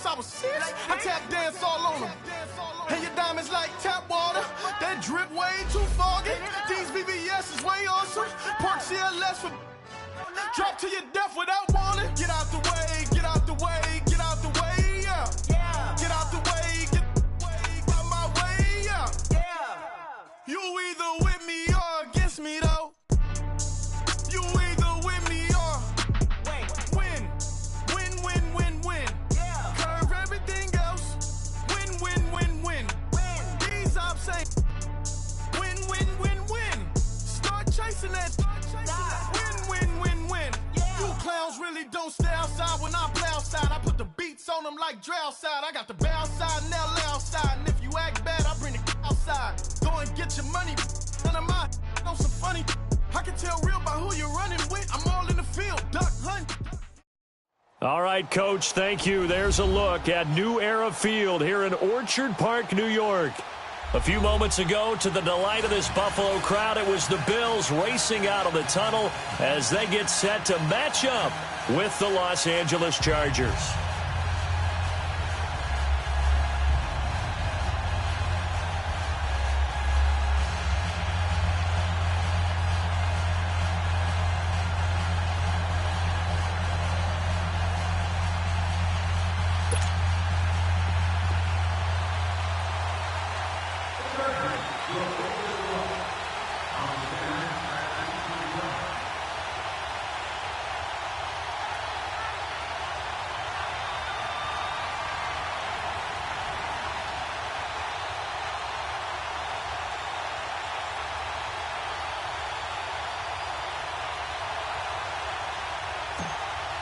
since I was 6. I tap dance all on them. And your diamonds like tap water. That drip way too foggy. These BBS is way awesome. Park CLS for drop to your death without warning. Get out the way, get out the way, get out the way, yeah. Get out the way, get out my way, yeah. You either with me or against me though. You either with me or win. Win, win, win, win. Curve everything else. Win, win, win, win. These I'm saying. Win, win, win, win. Start chasing that. Win, win, win, win. You clowns really don't stay outside when I play outside. I put the beats on them like Dre outside. I got the bow side and LA outside. And if you act bad, I bring the outside. Go and get your money. None of my know some funny. I can tell real by who you're running with. I'm all in the field. Duck hunt. All right, Coach, thank you. There's a look at New Era Field here in Orchard Park, New York. A few moments ago, to the delight of this Buffalo crowd, it was the Bills racing out of the tunnel as they get set to match up with the Los Angeles Chargers.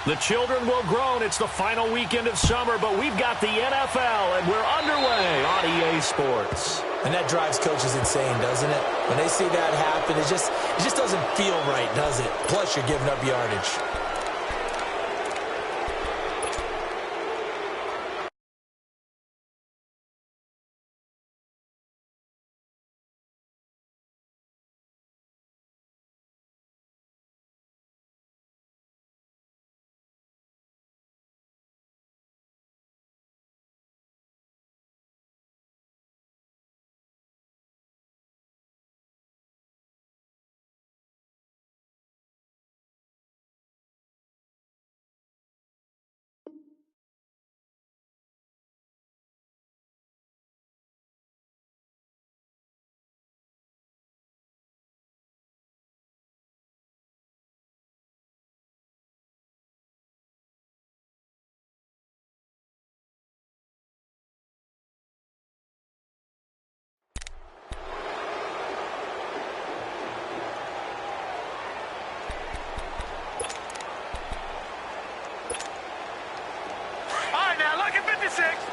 The children will groan. It's the final weekend of summer, but we've got the NFL, and we're underway on EA Sports. And that drives coaches insane, doesn't it? When they see that happen, it just doesn't feel right, does it? Plus, you're giving up yardage.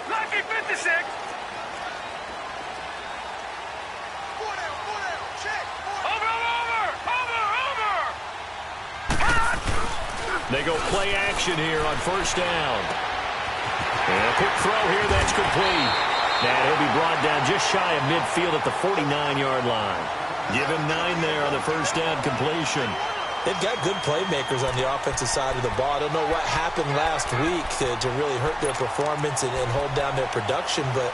Lucky 56. They go play action here on first down. And a quick throw here that's complete. And he'll be brought down just shy of midfield at the 49-yard line. Give him 9 there on the first down completion. They've got good playmakers on the offensive side of the ball. I don't know what happened last week to really hurt their performance and hold down their production, but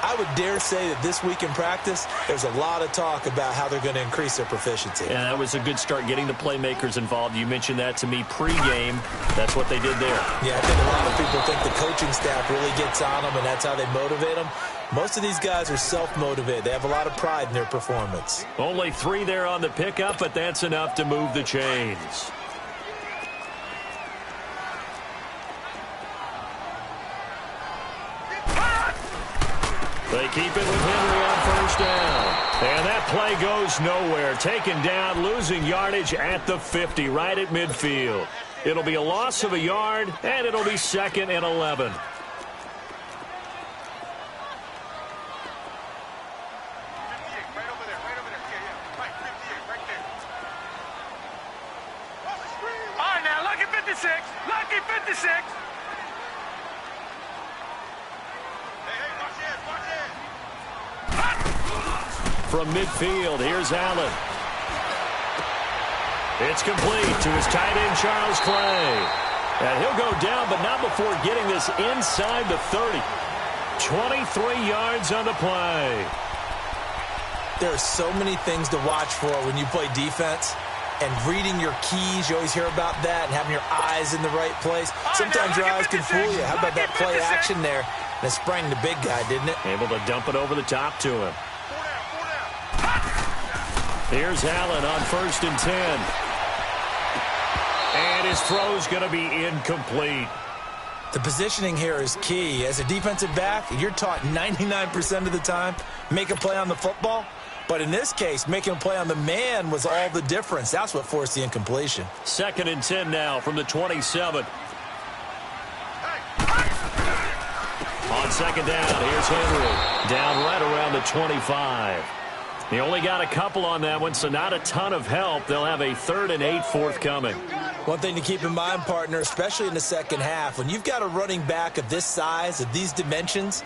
I would dare say that this week in practice, there's a lot of talk about how they're going to increase their proficiency. And that was a good start, getting the playmakers involved. You mentioned that to me pregame. That's what they did there. Yeah, I think a lot of people think the coaching staff really gets on them, and that's how they motivate them. Most of these guys are self-motivated. They have a lot of pride in their performance. Only 3 there on the pickup, but that's enough to move the chains. They keep it with Henry on first down. And that play goes nowhere. Taken down, losing yardage at the 50, right at midfield. It'll be a loss of a yard, and it'll be 2nd and 11. From midfield, here's Allen. It's complete to his tight end, Charles Clay. And he'll go down, but not before getting this inside the 30. 23 yards on the play. There are so many things to watch for when you play defense. And reading your keys, you always hear about that, and having your eyes in the right place. Sometimes your eyes can fool you. How about that play action there? And it sprang the big guy, didn't it? Able to dump it over the top to him. Here's Allen on 1st and 10. And his throw's going to be incomplete. The positioning here is key. As a defensive back, you're taught 99% of the time, make a play on the football. But in this case, making a play on the man was all the difference. That's what forced the incompletion. 2nd and 10 now from the 27. On 2nd down, here's Henry. Down right around the 25. He only got a couple on that one, so not a ton of help. They'll have a 3rd and 8 forthcoming. One thing to keep in mind, partner, especially in the second half, when you've got a running back of this size, of these dimensions,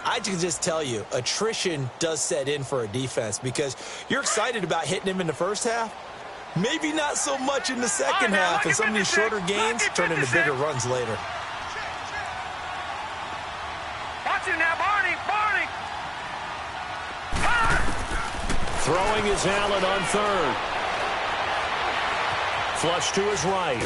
I can just tell you, attrition does set in for a defense because you're excited about hitting him in the first half. Maybe not so much in the second half, and some of these shorter gains turn into bigger runs later. Watch it now, Barney! Throwing is Allen on 3rd. Flush to his right.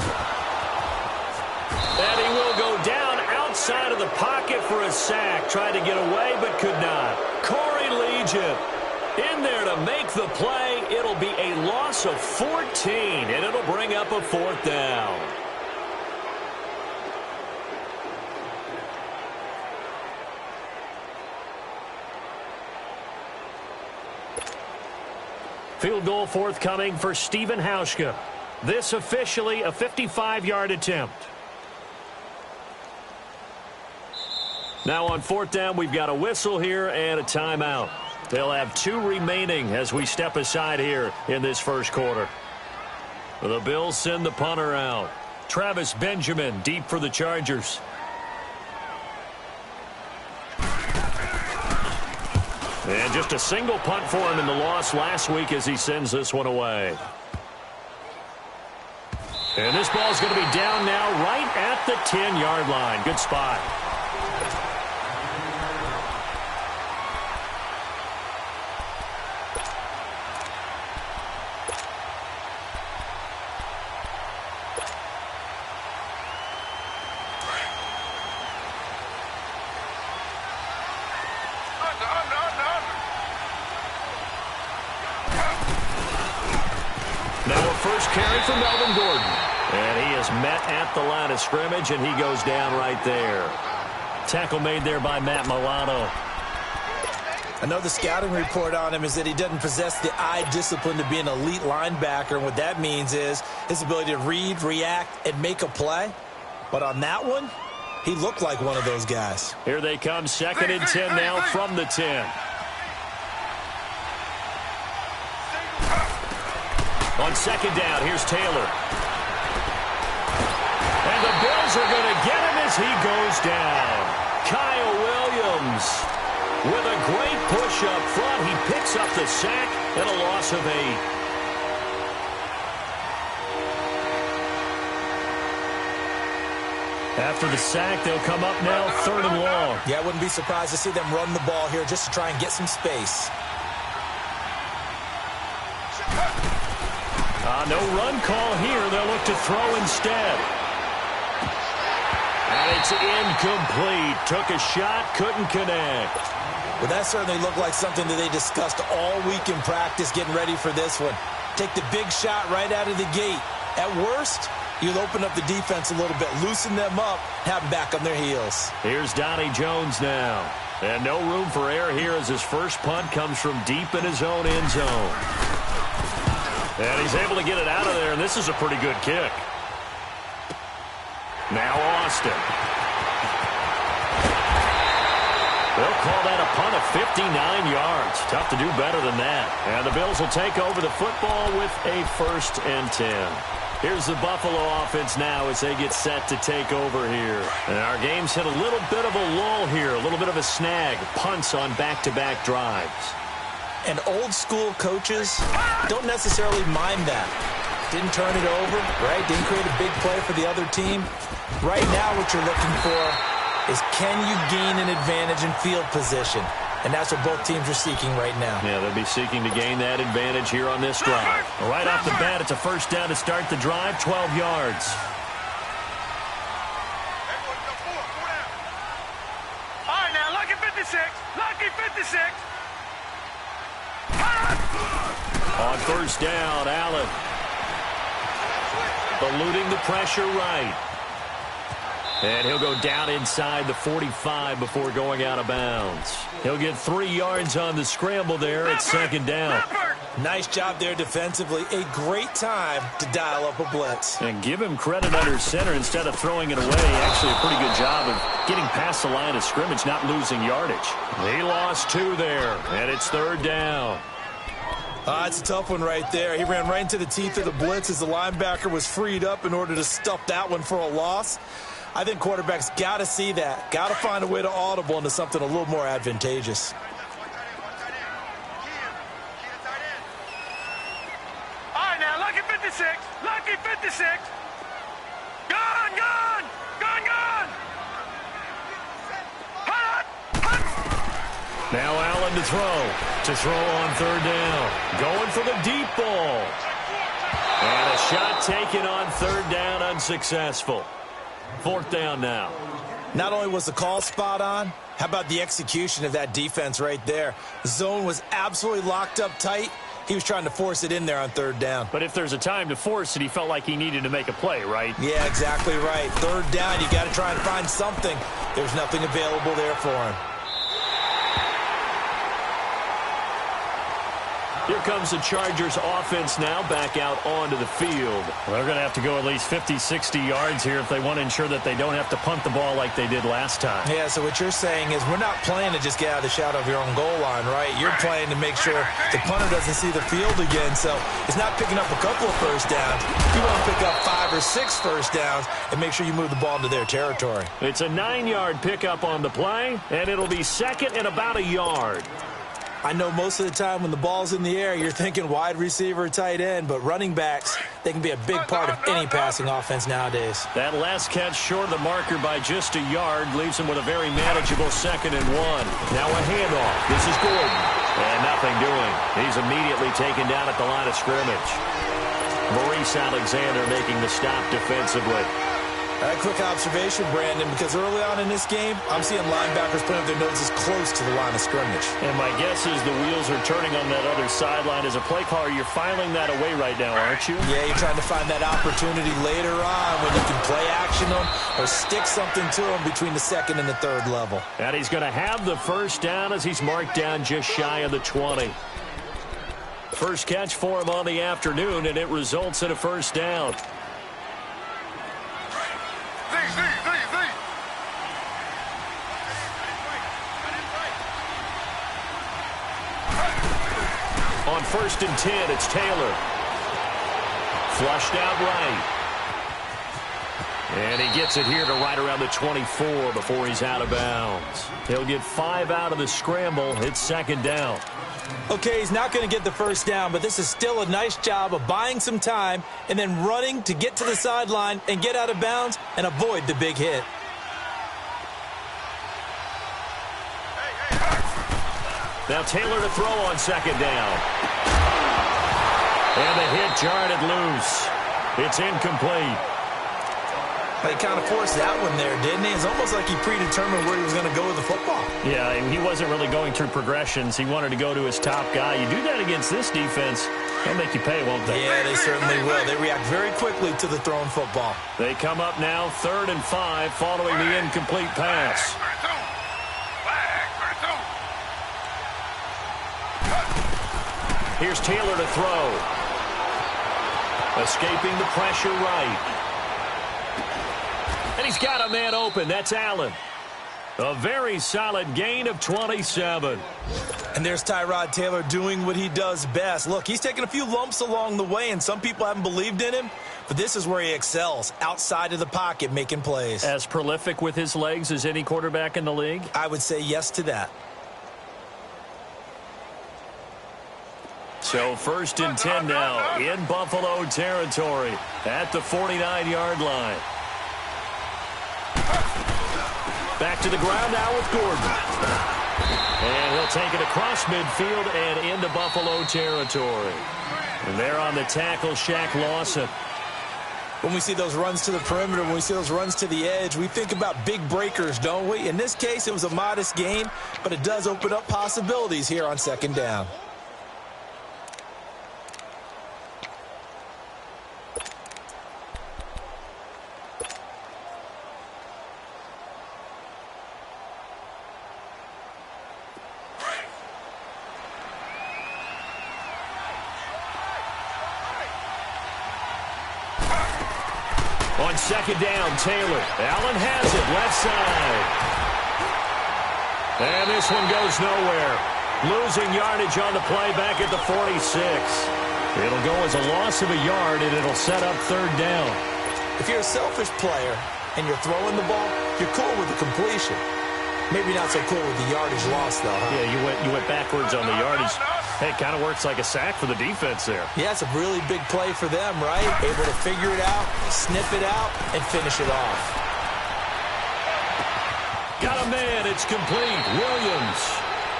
And he will go down outside of the pocket for a sack. Tried to get away, but could not. Corey Legion in there to make the play. It'll be a loss of 14, and it'll bring up a 4th down. Field goal forthcoming for Stephen Hauschka. This officially a 55-yard attempt. Now on 4th down, we've got a whistle here and a timeout. They'll have 2 remaining as we step aside here in this first quarter. The Bills send the punter out. Travis Benjamin deep for the Chargers. And just a single punt for him in the loss last week as he sends this one away. And this ball's going to be down now right at the 10-yard line. Good spot. First carry for Melvin Gordon. And he is met at the line of scrimmage, and he goes down right there. Tackle made there by Matt Milano. I know the scouting report on him is that he doesn't possess the eye discipline to be an elite linebacker. And what that means is his ability to read, react, and make a play. But on that one, he looked like one of those guys. Here they come, 2nd and 10 now from the 10. On 2nd down, here's Taylor. And the Bills are going to get him as he goes down. Kyle Williams with a great push up front. He picks up the sack and a loss of 8. After the sack, they'll come up now 3rd and long. Yeah, I wouldn't be surprised to see them run the ball here just to try and get some space. No run call here. They'll look to throw instead. And it's incomplete. Took a shot, couldn't connect. Well, that certainly looked like something that they discussed all week in practice getting ready for this one. Take the big shot right out of the gate. At worst, you'll open up the defense a little bit, loosen them up, have them back on their heels. Here's Donnie Jones now. And no room for error here as his first punt comes from deep in his own end zone. And he's able to get it out of there, and this is a pretty good kick. Now Austin. They'll call that a punt of 59 yards. Tough to do better than that. And the Bills will take over the football with a 1st and 10. Here's the Buffalo offense now as they get set to take over here. And our game's hit a little bit of a lull here, a little bit of a snag. Punts on back-to-back drives. And old-school coaches don't necessarily mind that. Didn't turn it over, right? Didn't create a big play for the other team. Right now what you're looking for is, can you gain an advantage in field position? And that's what both teams are seeking right now. Yeah, they'll be seeking to gain that advantage here on this drive. Right off the bat, it's a first down to start the drive, 12 yards. All right, now, lucky 56. Lucky 56. On first down, Allen. Eluding the pressure right. And he'll go down inside the 45 before going out of bounds. He'll get 3 yards on the scramble there at second down. Nice job there defensively. A great time to dial up a blitz. And give him credit under center instead of throwing it away. Actually a pretty good job of getting past the line of scrimmage, not losing yardage. They lost 2 there, and it's third down. It's a tough one right there. He ran right into the teeth of the blitz as the linebacker was freed up in order to stuff that one for a loss. I think quarterbacks got to see that. Got to find a way to audible into something a little more advantageous. All right, now, lucky 56. Lucky 56. Gone, gone. Gone, gone. Now Allen to throw on third down. Going for the deep ball. And a shot taken on third down, unsuccessful. Fourth down now. Not only was the call spot on, how about the execution of that defense right there? The zone was absolutely locked up tight. He was trying to force it in there on third down. But if there's a time to force it, he felt like he needed to make a play, right? Yeah, exactly right. Third down, you got to try and find something. There's nothing available there for him. Here comes the Chargers offense now back out onto the field. Well, they're going to have to go at least 50, 60 yards here if they want to ensure that they don't have to punt the ball like they did last time. Yeah, so what you're saying is we're not playing to just get out of the shadow of your own goal line, right? You're playing to make sure the punter doesn't see the field again. So it's not picking up a couple of first downs. You want to pick up 5 or 6 first downs and make sure you move the ball into their territory. It's a 9-yard pickup on the play, and it'll be second and about a yard. I know most of the time when the ball's in the air, you're thinking wide receiver, tight end, but running backs, they can be a big part of any passing offense nowadays. That last catch short of the marker by just a yard leaves him with a very manageable 2nd and 1. Now a handoff. This is Gordon. And nothing doing. He's immediately taken down at the line of scrimmage. Maurice Alexander making the stop defensively. A quick observation, Brandon, because early on in this game, I'm seeing linebackers putting up their noses close to the line of scrimmage. And my guess is the wheels are turning on that other sideline. As a play caller, you're filing that away right now, aren't you? Yeah, you're trying to find that opportunity later on when you can play action them or stick something to them between the 2nd and the 3rd level. And he's going to have the first down as he's marked down just shy of the 20. First catch for him on the afternoon, and it results in a first down. On 1st and 10, it's Taylor. Flushed out right. And he gets it here to right around the 24 before he's out of bounds. He'll get 5 out of the scramble. It's second down. Okay, he's not going to get the first down, but this is still a nice job of buying some time and then running to get to the sideline and get out of bounds and avoid the big hit. Now Taylor to throw on second down. And the hit jarred it loose. It's incomplete. But he kind of forced that one there, didn't he? It's almost like he predetermined where he was going to go with the football. Yeah, and he wasn't really going through progressions. He wanted to go to his top guy. You do that against this defense, they'll make you pay, won't they? Yeah, they certainly will. They react very quickly to the thrown football. They come up now 3rd and 5 following the incomplete pass. Here's Taylor to throw. Escaping the pressure right. And he's got a man open. That's Allen. A very solid gain of 27. And there's Tyrod Taylor doing what he does best. Look, he's taken a few lumps along the way, and some people haven't believed in him. But this is where he excels, outside of the pocket, making plays. As prolific with his legs as any quarterback in the league? I would say yes to that. So 1st and 10 now in Buffalo territory at the 49-yard line. Back to the ground now with Gordon. And he'll take it across midfield and into Buffalo territory. And there on the tackle, Shaq Lawson. When we see those runs to the perimeter, when we see those runs to the edge, we think about big breakers, don't we? In this case, it was a modest gain, but it does open up possibilities here on 2nd down. On 2nd down, Taylor. Allen has it, left side. And this one goes nowhere. Losing yardage on the play back at the 46. It'll go as a loss of a yard, and it'll set up 3rd down. If you're a selfish player and you're throwing the ball, you're cool with the completion. Maybe not so cool with the yardage loss, though, huh? Yeah, you went backwards on the yardage. Hey, it kind of works like a sack for the defense there. Yeah, it's a really big play for them, right? Able to figure it out, sniff it out, and finish it off. Got a man. It's complete. Williams.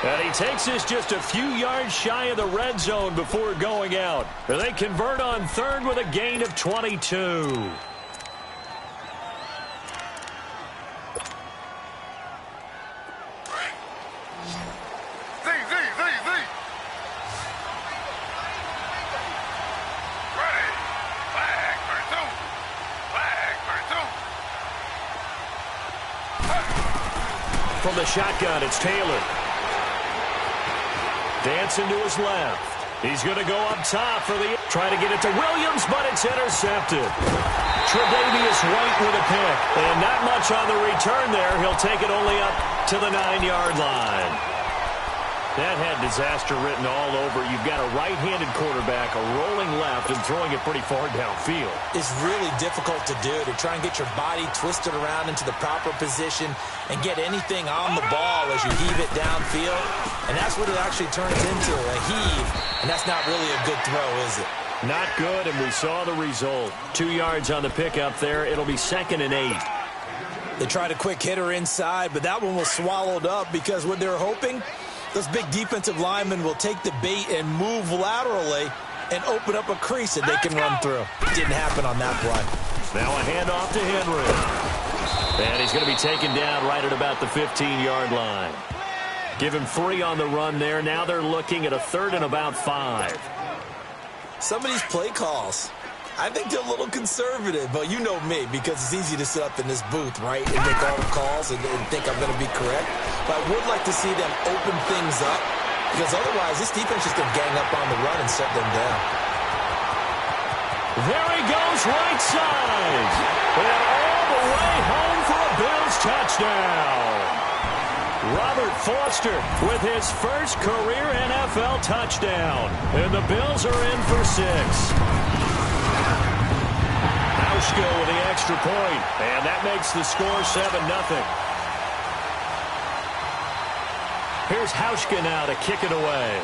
And he takes this just a few yards shy of the red zone before going out. They convert on 3rd with a gain of 22. From the shotgun, it's Taylor. Dancing to his left. He's going to go up top for the... Try to get it to Williams, but it's intercepted. Tre'Davious White with a pick. And not much on the return there. He'll take it only up to the 9-yard line. That had disaster written all over. You've got a right-handed quarterback, a rolling left, and throwing it pretty far downfield. It's really difficult to do, to try and get your body twisted around into the proper position and get anything on the ball as you heave it downfield. And that's what it actually turns into, a heave. And that's not really a good throw, is it? Not good, and we saw the result. 2 yards on the pickup there. It'll be 2nd and 8. They tried a quick hitter inside, but that one was swallowed up because what they're hoping, those big defensive linemen will take the bait and move laterally and open up a crease that they can run through. Didn't happen on that play. Now a handoff to Henry. And he's going to be taken down right at about the 15-yard line. Give him 3 on the run there. Now they're looking at a 3rd and about 5. Some of these play calls, I think they're a little conservative, but you know me, because it's easy to sit up in this booth, right, and make all the calls and think I'm going to be correct. But I would like to see them open things up, because otherwise this defense is going to gang up on the run and set them down. There he goes, right side. And all the way home for a Bills touchdown. Robert Foster with his first career NFL touchdown. And the Bills are in for 6. Hauschka with the extra point, and that makes the score 7-0. Here's Hauschka now to kick it away.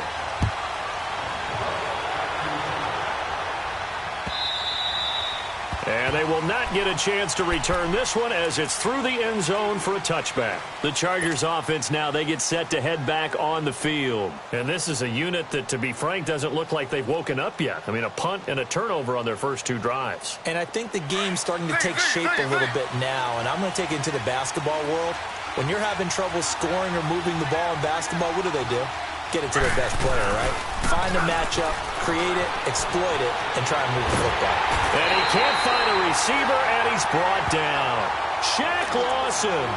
And they will not get a chance to return this one as it's through the end zone for a touchback. The Chargers offense now, they get set to head back on the field. And this is a unit that, to be frank, doesn't look like they've woken up yet. I mean, a punt and a turnover on their first 2 drives. And I think the game's starting to take shape a little bit now. And I'm going to take it into the basketball world. When you're having trouble scoring or moving the ball in basketball, what do? Get it to their best player, right? Find a matchup, create it, exploit it, and try and move the football. And he can't find a receiver, and he's brought down. Shaq Lawson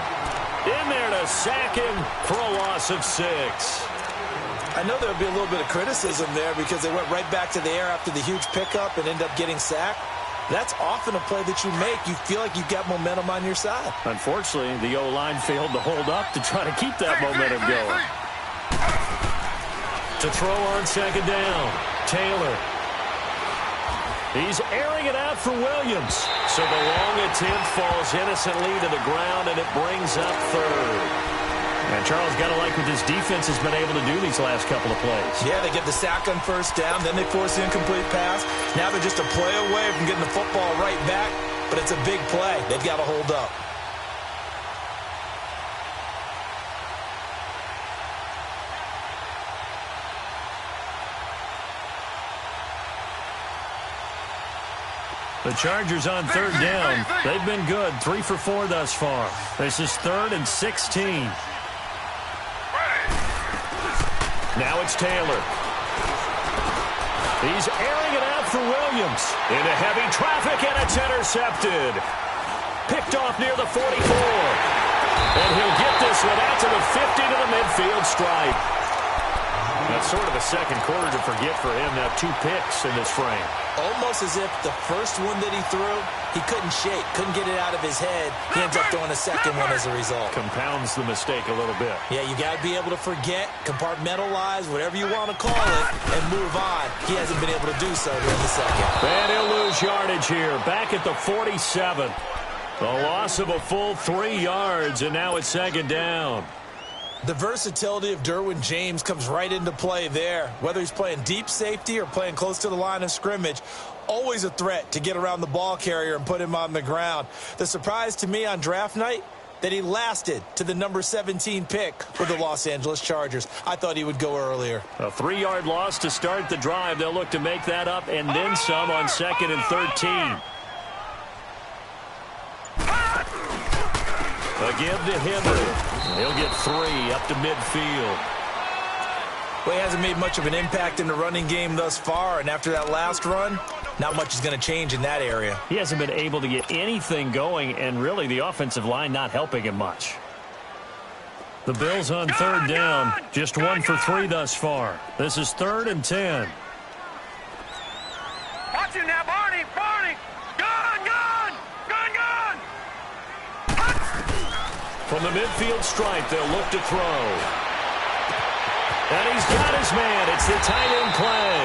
in there to sack him for a loss of 6. I know there'll be a little bit of criticism there because they went right back to the air after the huge pickup and ended up getting sacked. That's often a play that you make. You feel like you've got momentum on your side. Unfortunately, the O-line failed to hold up to try to keep that momentum going. To throw on 2nd down, Taylor. He's airing it out for Williams. So the long attempt falls innocently to the ground, and it brings up 3rd. And Charles, got to like what this defense has been able to do these last couple of plays. Yeah, they get the sack on first down, then they force the incomplete pass. Now they're just a play away from getting the football right back, but it's a big play. They've got to hold up. The Chargers on third down. They've been good, 3 for 4 thus far. This is 3rd and 16. Now it's Taylor. He's airing it out for Williams. Into heavy traffic, and it's intercepted. Picked off near the 44. And he'll get this one out to the 50 to the midfield stripe. That's sort of a second quarter to forget for him. Now 2 picks in this frame. Almost as if the first one that he threw, he couldn't shake, couldn't get it out of his head. He ends up throwing a second one as a result. Compounds the mistake a little bit. Yeah, you got to be able to forget, compartmentalize, whatever you want to call it, and move on. He hasn't been able to do so during the second. And he'll lose yardage here, back at the 47. The loss of a full 3 yards, and now it's second down. The versatility of Derwin James comes right into play there. Whether he's playing deep safety or playing close to the line of scrimmage, always a threat to get around the ball carrier and put him on the ground. The surprise to me on draft night, that he lasted to the number 17 pick for the Los Angeles Chargers. I thought he would go earlier. A 3-yard loss to start the drive. They'll look to make that up and then some on 2nd and 13. A give to Henry. He'll get 3 up to midfield. Well, he hasn't made much of an impact in the running game thus far, and after that last run, not much is going to change in that area. He hasn't been able to get anything going, and really the offensive line not helping him much. The Bills on third down, just 1 for 3 thus far. This is 3rd and 10. Watch him now, Barney! Barney! Gun! Gun! Gun! Gun! From the midfield stripe, they'll look to throw. And he's got his man. It's the tight end play.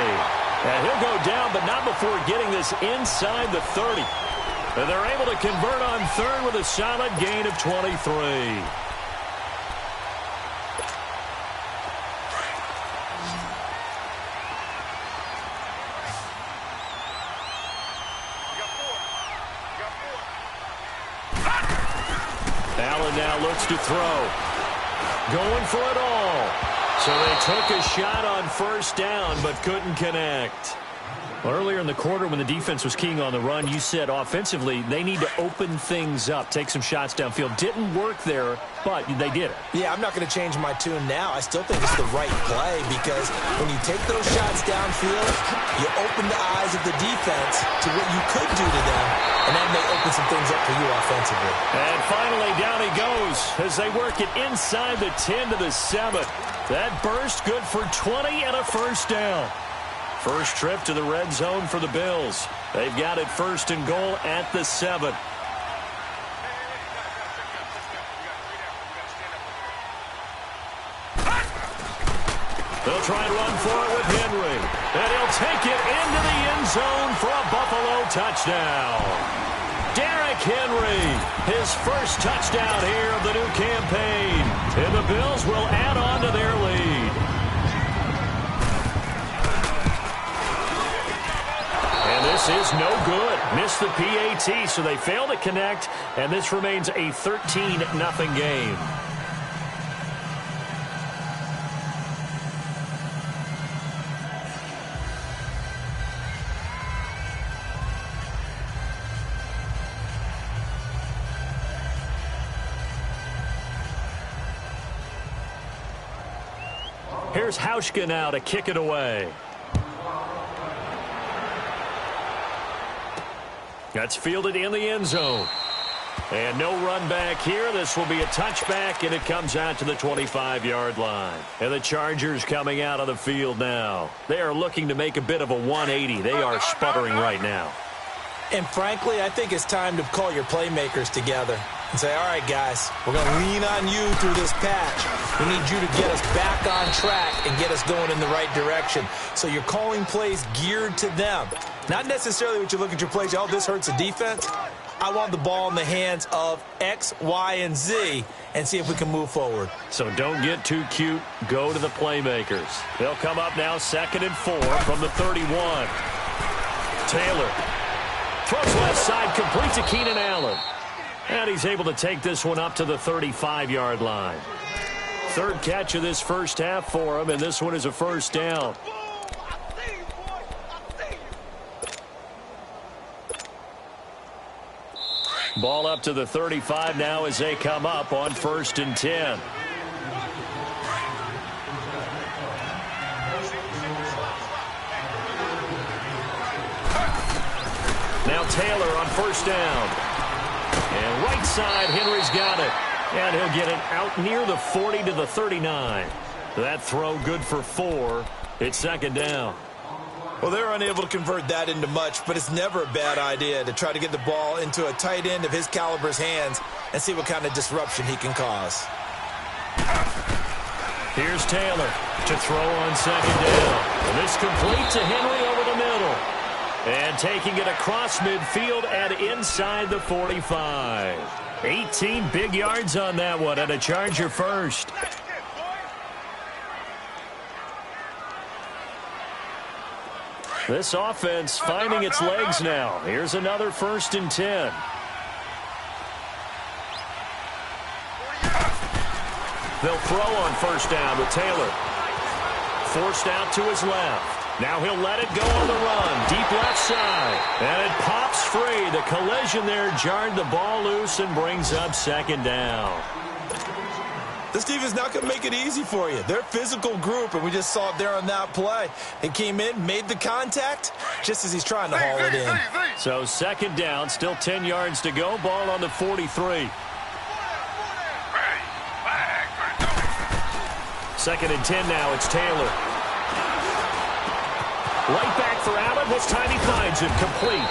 And he'll go down, but not before getting this inside the 30. And they're able to convert on third with a solid gain of 23. Allen now looks to throw. Going for it all. So they took a shot on first down, but couldn't connect. Earlier in the quarter when the defense was keying on the run, you said offensively they need to open things up, take some shots downfield. Didn't work there, but they did it. Yeah, I'm not going to change my tune now. I still think it's the right play because when you take those shots downfield, you open the eyes of the defense to what you could do to them, and that may open some things up for you offensively. And finally, down he goes as they work it inside the 10 to the 7. That burst good for 20 and a first down. First trip to the red zone for the Bills. They've got it 1st and goal at the 7. They'll try and run for it with Henry. And he'll take it into the end zone for a Buffalo touchdown. Derrick Henry, his first touchdown here of the new campaign. And the Bills will add on to their lead. And this is no good. Missed the PAT, so they fail to connect, and this remains a 13-0 game. Here's Hauschka now to kick it away. That's fielded in the end zone. And no run back here. This will be a touchback, and it comes out to the 25-yard line. And the Chargers coming out of the field now. They are looking to make a bit of a 180. They are sputtering right now. And frankly, I think it's time to call your playmakers together and say, all right, guys, we're going to lean on you through this patch. We need you to get us back on track and get us going in the right direction. So you're calling plays geared to them. Not necessarily what you look at your plays, oh, this hurts the defense. I want the ball in the hands of X, Y, and Z and see if we can move forward. So don't get too cute. Go to the playmakers. They'll come up now 2nd and 4 from the 31. Taylor throws left side, complete to Keenan Allen. And he's able to take this one up to the 35-yard line. 3rd catch of this first half for him, and this one is a first down. Ball up to the 35 now as they come up on 1st and 10. Now Taylor on 1st down. And right side, Henry's got it. And he'll get it out near the 40 to the 39. That throw good for 4. It's 2nd down. Well, they're unable to convert that into much, but it's never a bad idea to try to get the ball into a tight end of his caliber's hands and see what kind of disruption he can cause. Here's Taylor to throw on 2nd down. And this complete to Henry over the middle. And taking it across midfield and inside the 45. 18 big yards on that one, and a Charger first. This offense finding its legs now. Here's another 1st and 10. They'll throw on 1st down with Taylor. Forced out to his left. Now he'll let it go on the run. Deep left side. And it pops free. The collision there jarred the ball loose and brings up 2nd down. This team is not going to make it easy for you. They're a physical group, and we just saw it there on that play. He came in, made the contact, just as he's trying to haul it in. So 2nd down, still 10 yards to go. Ball on the 43. 2nd and 10 now. It's Taylor. Right back for Allen. This time he finds him complete.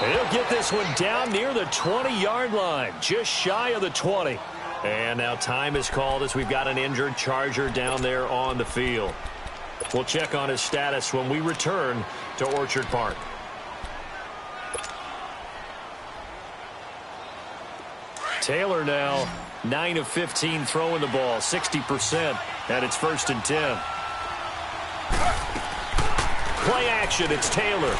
And he'll get this one down near the 20-yard line, just shy of the 20. And now time is called as we've got an injured Charger down there on the field. We'll check on his status when we return to Orchard Park. Taylor now 9 of 15 throwing the ball, 60%, and it's 1st and 10. Play action, it's Taylor.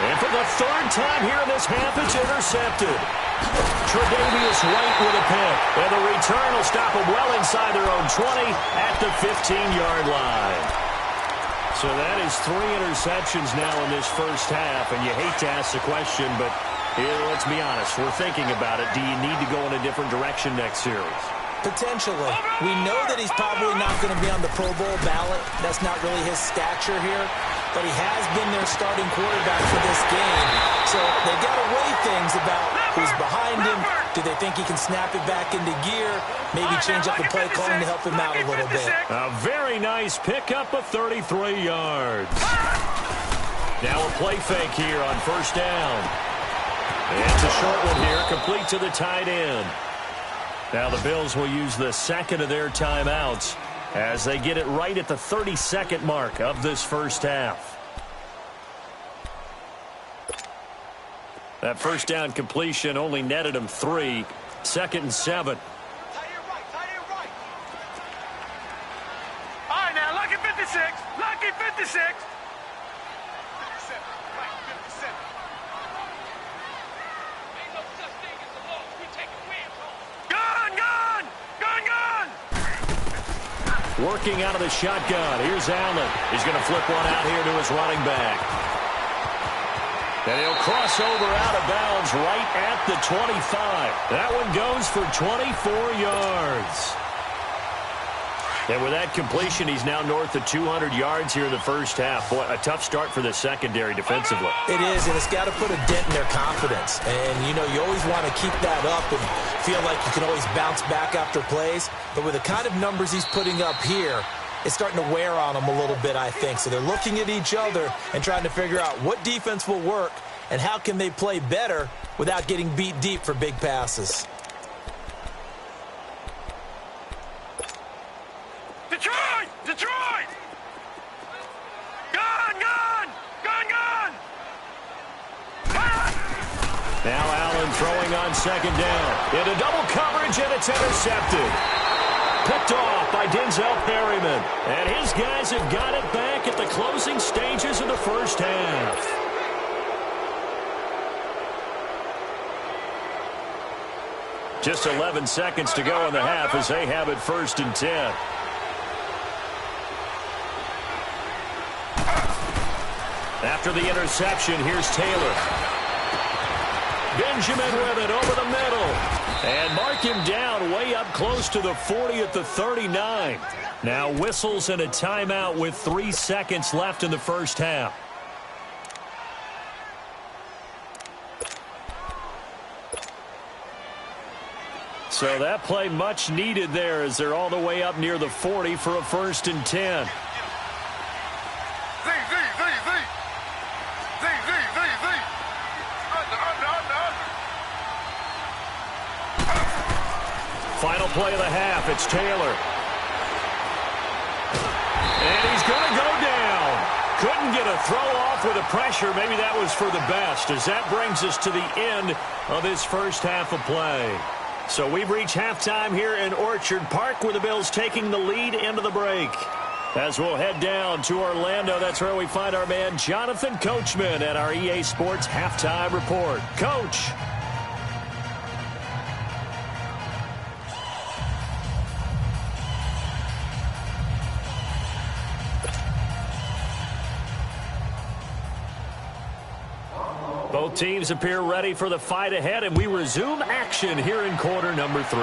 And for the 3rd time here in this half, it's intercepted. Tre'Davious White with a pick. And the return will stop them well inside their own 20 at the 15-yard line. So that is 3 interceptions now in this first half. And you hate to ask the question, but let's be honest. We're thinking about it. Do you need to go in a different direction next series? Potentially. We know that he's probably not going to be on the Pro Bowl ballot. That's not really his stature here. But he has been their starting quarterback for this game. So they've got to weigh things about who's behind him. Do they think he can snap it back into gear? Maybe change up the play calling to help him out a little bit. A very nice pickup of 33 yards. Now a play fake here on 1st down. And it's a short one here, complete to the tight end. Now the Bills will use the 2nd of their timeouts as they get it right at the 32nd mark of this first half. That 1st down completion only netted him 3. 2nd and 7. All right, now, lucky 56. Lucky 56. Working out of the shotgun. Here's Allen. He's going to flip one out here to his running back. And he'll cross over out of bounds right at the 25. That one goes for 24 yards. And with that completion, he's now north of 200 yards here in the first half. Boy, a tough start for the secondary defensively. It is, and it's got to put a dent in their confidence. And, you know, you always want to keep that up and feel like you can always bounce back after plays. But with the kind of numbers he's putting up here, it's starting to wear on them a little bit, I think. So they're looking at each other and trying to figure out what defense will work and how can they play better without getting beat deep for big passes. Detroit! Detroit! Gun! Gun! Gun! Gun! Now Allen throwing on second down. Into double coverage, and it's intercepted. Picked off by Denzel Perryman. And his guys have got it back at the closing stages of the first half. Just 11 seconds to go in the half as they have it 1st and 10. After the interception, here's Taylor. Benjamin with it over the middle. And mark him down way up close to the 40 at the 39. Now whistles and a timeout with 3 seconds left in the first half. So that play much needed there as they're all the way up near the 40 for a 1st and 10. Final play of the half, it's Taylor. And he's going to go down. Couldn't get a throw off with the pressure. Maybe that was for the best, as that brings us to the end of this first half of play. So we've reached halftime here in Orchard Park, with the Bills taking the lead into the break. As we'll head down to Orlando, that's where we find our man Jonathan Coachman at our EA Sports Halftime Report. Coach. Both teams appear ready for the fight ahead, and we resume action here in quarter number 3.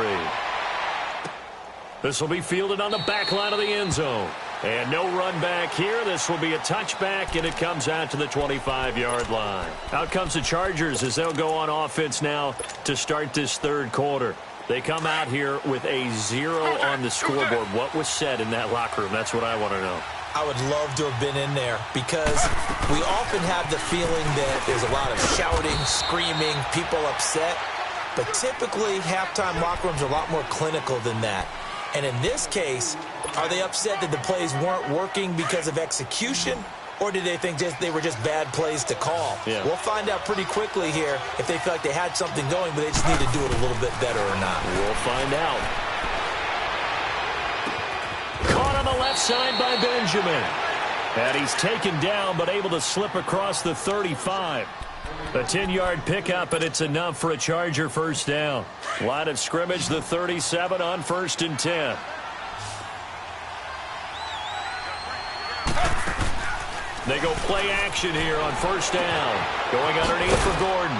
This will be fielded on the back line of the end zone. And no run back here. This will be a touchback, and it comes out to the 25-yard line. Out comes the Chargers as they'll go on offense now to start this third quarter. They come out here with a 0 on the scoreboard. What was said in that locker room? That's what I want to know. I would love to have been in there, because we often have the feeling that there's a lot of shouting, screaming, people upset. But typically, halftime locker rooms are a lot more clinical than that. And in this case, are they upset that the plays weren't working because of execution? Or did they think they were just bad plays to call? Yeah. We'll find out pretty quickly here if they feel like they had something going, but they just need to do it a little bit better or not. We'll find out. Caught on the left side by Benjamin. And he's taken down, but able to slip across the 35. A 10-yard pickup, and it's enough for a Charger first down. Line of scrimmage, the 37 on 1st and 10. They go play action here on first down. Going underneath for Gordon.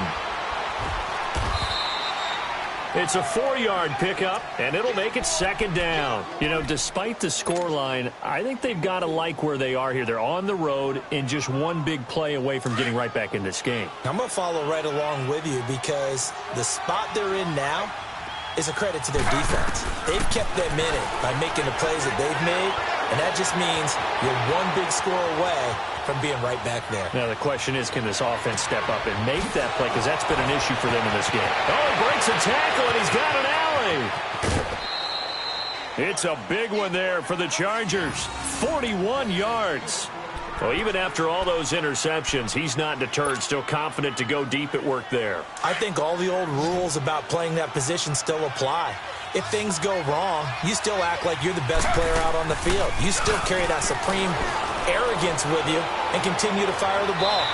It's a 4-yard pickup, and it'll make it second down. You know, despite the scoreline, I think they've got to like where they are here. They're on the road and just one big play away from getting right back in this game. I'm going to follow right along with you, because the spot they're in now is a credit to their defense. They've kept them in it by making the plays that they've made, and that just means you're one big score away from being right back there. Now, the question is, can this offense step up and make that play? Because that's been an issue for them in this game. Oh, he breaks a tackle, and he's got an alley. It's a big one there for the Chargers. 41 yards. Well, even after all those interceptions, he's not deterred, still confident to go deep at work there. I think all the old rules about playing that position still apply. If things go wrong, you still act like you're the best player out on the field. You still carry that supreme arrogance with you and continue to fire the ball.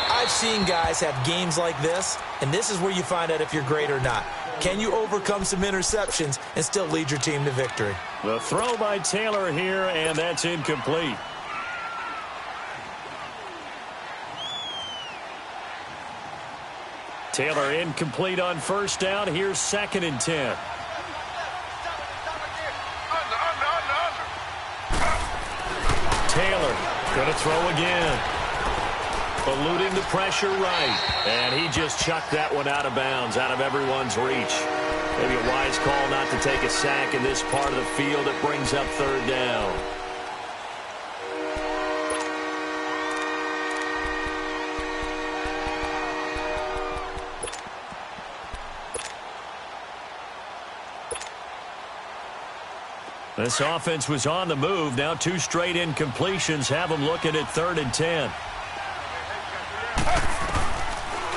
I've seen guys have games like this, and this is where you find out if you're great or not. Can you overcome some interceptions and still lead your team to victory? The throw by Taylor here, and that's incomplete. Taylor incomplete on first down. Here's 2nd and 10. Taylor going to throw again. Eluding the pressure right. And he just chucked that one out of bounds, out of everyone's reach. Maybe a wise call not to take a sack in this part of the field. It brings up 3rd down. This offense was on the move. Now 2 straight incompletions have them looking at 3rd and 10.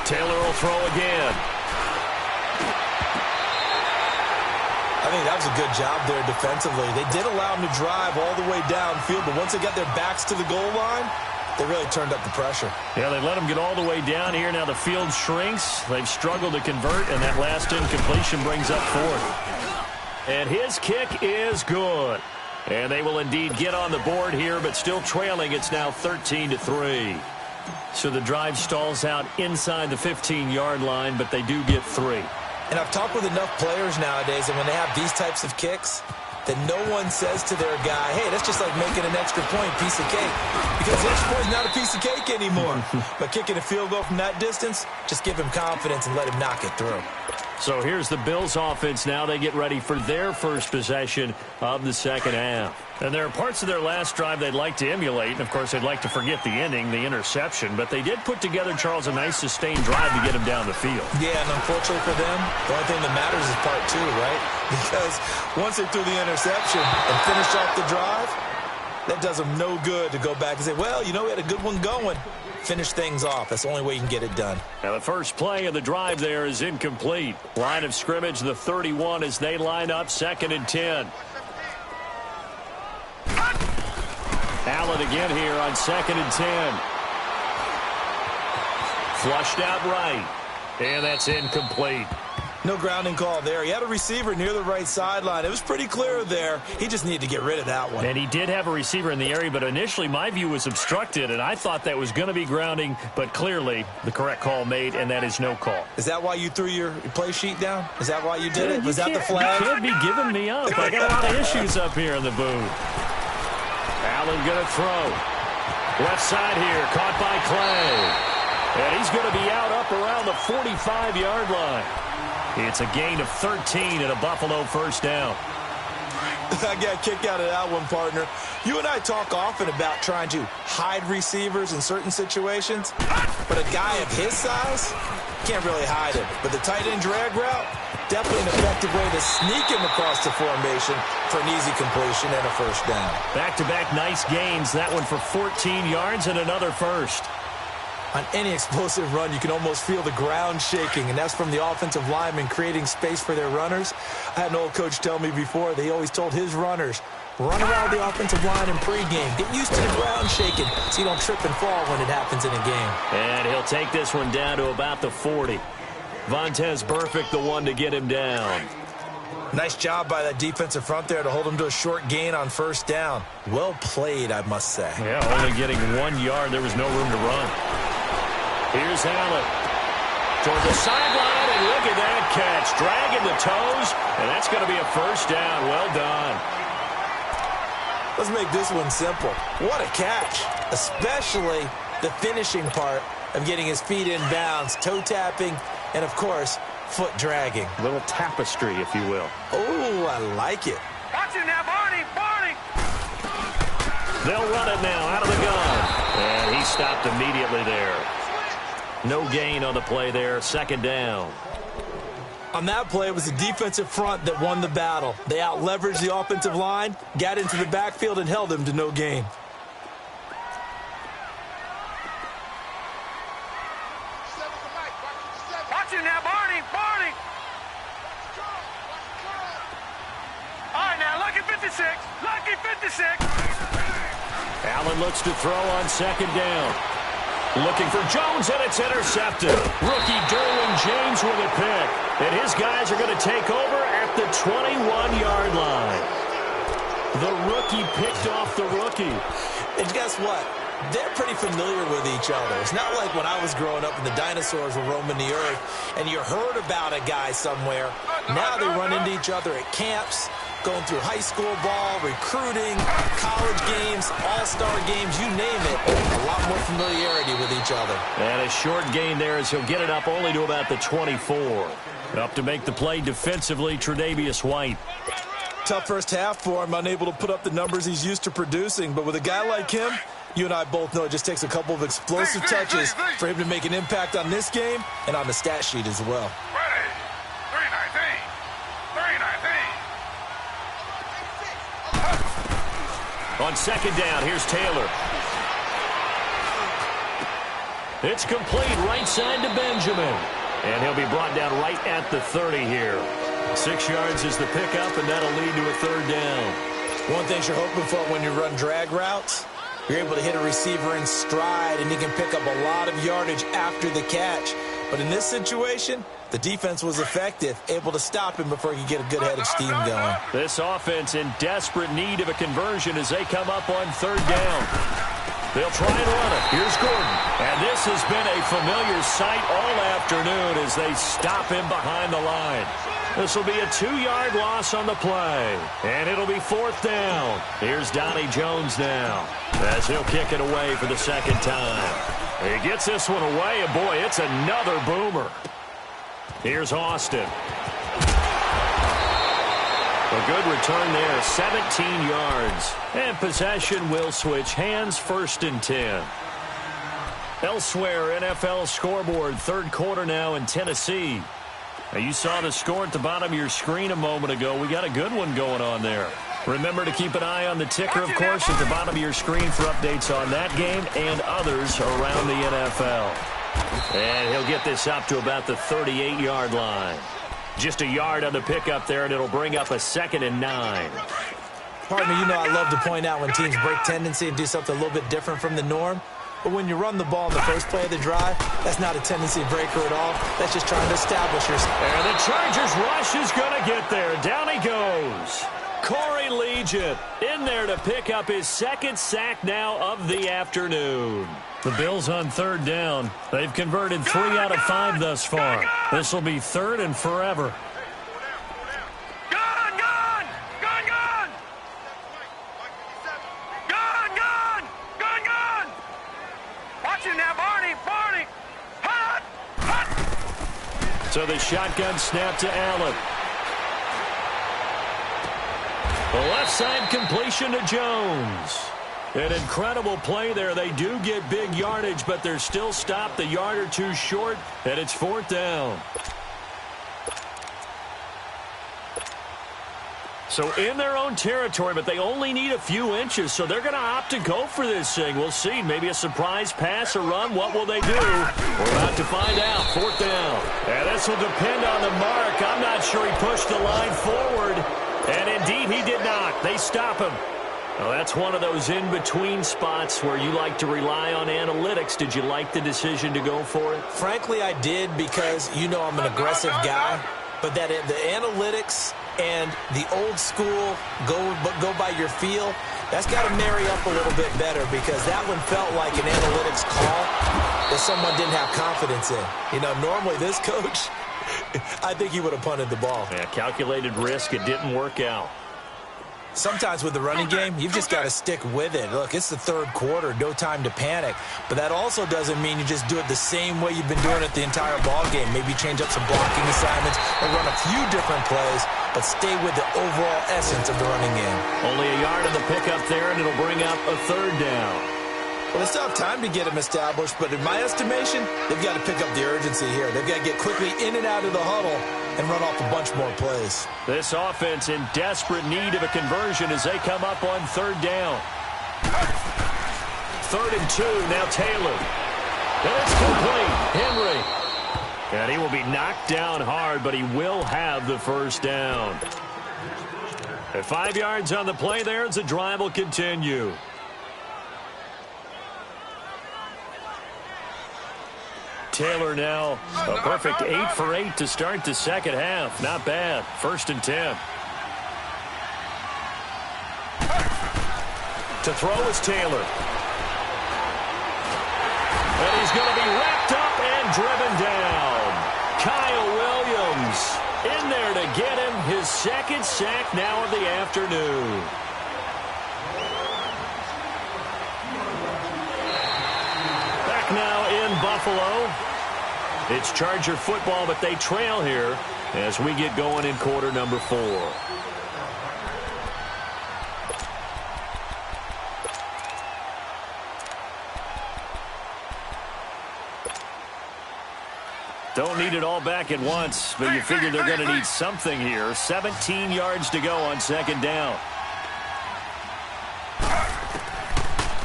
Taylor will throw again. I think that was a good job there defensively. They did allow him to drive all the way downfield, but once they got their backs to the goal line, they really turned up the pressure. Yeah, they let him get all the way down here. Now the field shrinks. They've struggled to convert, and that last incompletion brings up fourth. And his kick is good. And they will indeed get on the board here, but still trailing. It's now 13-3. So the drive stalls out inside the 15-yard line, but they do get 3. And I've talked with enough players nowadays, and when they have these types of kicks, that no one says to their guy, hey, that's just like making an extra point, piece of cake. Because the extra point is not a piece of cake anymore. But kicking a field goal from that distance, just give him confidence and let him knock it through. So here's the Bills offense now. They get ready for their first possession of the second half. And there are parts of their last drive they'd like to emulate. And, of course, they'd like to forget the ending, the interception. But they did put together, Charles, a nice sustained drive to get him down the field. Yeah, and unfortunately for them, the only thing that matters is part 2, right? Because once they threw the interception and finished off the drive, that does them no good to go back and say, well, you know, we had a good one going. Finish things off. That's the only way you can get it done. Now the first play of the drive there is incomplete. Line of scrimmage, the 31 as they line up, 2nd and 10. Allen again here on 2nd and 10. Flushed out right. And that's incomplete. No grounding call there. He had a receiver near the right sideline. It was pretty clear there. He just needed to get rid of that one. And he did have a receiver in the area, but initially my view was obstructed, and I thought that was going to be grounding, but clearly the correct call made, and that is no call. Is that why you threw your play sheet down? Is that why you did it? Was that the flag? You can't be giving me up. I got a lot of issues up here in the booth. Allen going to throw. Left side here, caught by Clay. And he's going to be out up around the 45-yard line. It's a gain of 13 and a Buffalo first down. I got kicked out of that one, partner. You and I talk often about trying to hide receivers in certain situations, but a guy of his size can't really hide him. But the tight end drag route, definitely an effective way to sneak him across the formation for an easy completion and a first down. Back-to-back nice gains. That one for 14 yards and another first. On any explosive run, you can almost feel the ground shaking, and that's from the offensive linemen creating space for their runners. I had an old coach tell me before, they always told his runners, run around the offensive line in pregame. Get used to the ground shaking so you don't trip and fall when it happens in a game. And he'll take this one down to about the 40. Vontez Burfict, the one to get him down. Nice job by that defensive front there to hold him to a short gain on first down. Well played, I must say. Yeah, only getting 1 yard. There was no room to run. Here's Allen toward the sideline, and look at that catch. Dragging the toes, and that's going to be a first down. Well done. Let's make this one simple. What a catch, especially the finishing part of getting his feet in bounds, toe tapping, and, of course, foot dragging. A little tapestry, if you will. Oh, I like it. Watch it now, Barney, Barney. They'll run it now out of the gun. And he stopped immediately there. No gain on the play there. 2nd down. On that play, it was the defensive front that won the battle. They out-leveraged the offensive line, got into the backfield, and held him to no gain. Watch it now, Barney, Barney. All right, now, lucky 56. Lucky 56. Allen looks to throw on 2nd down. Looking for Jones, and it's intercepted. Rookie Derwin James with a pick. And his guys are going to take over at the 21-yard line. The rookie picked off the rookie. And guess what? They're pretty familiar with each other. It's not like when I was growing up and the dinosaurs were roaming the earth and you heard about a guy somewhere. Now they run into each other at camps, going through high school ball, recruiting, college games, all-star games, you name it. A lot more familiarity with each other. And a short gain there as he'll get it up only to about the 24. Up to make the play defensively, Tre'Davious White. Tough first half for him, unable to put up the numbers he's used to producing. But with a guy like him, you and I both know it just takes a couple of explosive touches for him to make an impact on this game and on the stat sheet as well. Ready. 319. 319. On 2nd down, here's Taylor. It's complete right side to Benjamin. And he'll be brought down right at the 30 here. 6 yards is the pickup, and that'll lead to a third down. One thing you're hoping for when you run drag routes, you're able to hit a receiver in stride, and he can pick up a lot of yardage after the catch. But in this situation, the defense was effective, able to stop him before he could get a good head of steam going. This offense in desperate need of a conversion as they come up on third down. They'll try and run it. Here's Gordon. And this has been a familiar sight all afternoon as they stop him behind the line. This will be a 2-yard loss on the play. And it'll be fourth down. Here's Donnie Jones now as he'll kick it away for the second time. He gets this one away, and boy, it's another boomer. Here's Austin. A good return there, 17 yards. And possession will switch hands, 1st and 10. Elsewhere, NFL scoreboard, third quarter now in Tennessee. Now, you saw the score at the bottom of your screen a moment ago. We got a good one going on there. Remember to keep an eye on the ticker, of course, at the bottom of your screen for updates on that game and others around the NFL. And he'll get this up to about the 38-yard line. Just a yard on the pickup there, and it'll bring up a 2nd and 9. Partner, you know I love to point out when teams break tendency and do something a little bit different from the norm. But when you run the ball in the first play of the drive, that's not a tendency breaker at all. That's just trying to establish yourself. And the Chargers rush is going to get there. Down he goes. Corey Legion in there to pick up his 2nd sack now of the afternoon. The Bills on third down. They've converted 3 out of 5 thus far. This will be 3rd and forever. Gone, gone! Gone, gone! Gone, gone! Gone, gone! Watch him now, Barney! Barney! Hot! Hot! So the shotgun snap to Allen. The left side completion to Jones. An incredible play there. They do get big yardage, but they're still stopped a yard or two short, and it's 4th down. So in their own territory, but they only need a few inches, so they're going to opt to go for this thing. We'll see. Maybe a surprise pass or run. What will they do? We're about to find out. 4th down. And this will depend on the mark. I'm not sure he pushed the line forward. And indeed, he did not. They stop him. Well, that's one of those in-between spots where you like to rely on analytics. Did you like the decision to go for it? Frankly, I did because, you know, I'm an aggressive guy. But that the analytics and the old school go by your feel, that's got to marry up a little bit better because that one felt like an analytics call that someone didn't have confidence in. You know, normally this coach, I think he would have punted the ball. Yeah, calculated risk. It didn't work out. Sometimes with the running game, you've just got to stick with it. Look, it's the third quarter, no time to panic. But that also doesn't mean you just do it the same way you've been doing it the entire ball game. Maybe change up some blocking assignments or run a few different plays, but stay with the overall essence of the running game. Only a yard in the pickup there, and it'll bring up a 3rd down. Well, they still have time to get him established, but in my estimation, they've got to pick up the urgency here. They've got to get quickly in and out of the huddle and run off a bunch more plays. This offense in desperate need of a conversion as they come up on 3rd down. 3rd and 2, now Taylor. And it's complete. Henry. And he will be knocked down hard, but he will have the 1st down. At 5 yards on the play there as the drive will continue. Taylor now a perfect 8 for 8 to start the second half. Not bad. 1st and 10. To throw is Taylor. And he's going to be wrapped up and driven down. Kyle Williams in there to get him his 2nd sack now of the afternoon. Back now in Buffalo. It's Charger football, but they trail here as we get going in quarter number 4. Don't need it all back at once, but you figure they're going to need something here. 17 yards to go on 2nd down.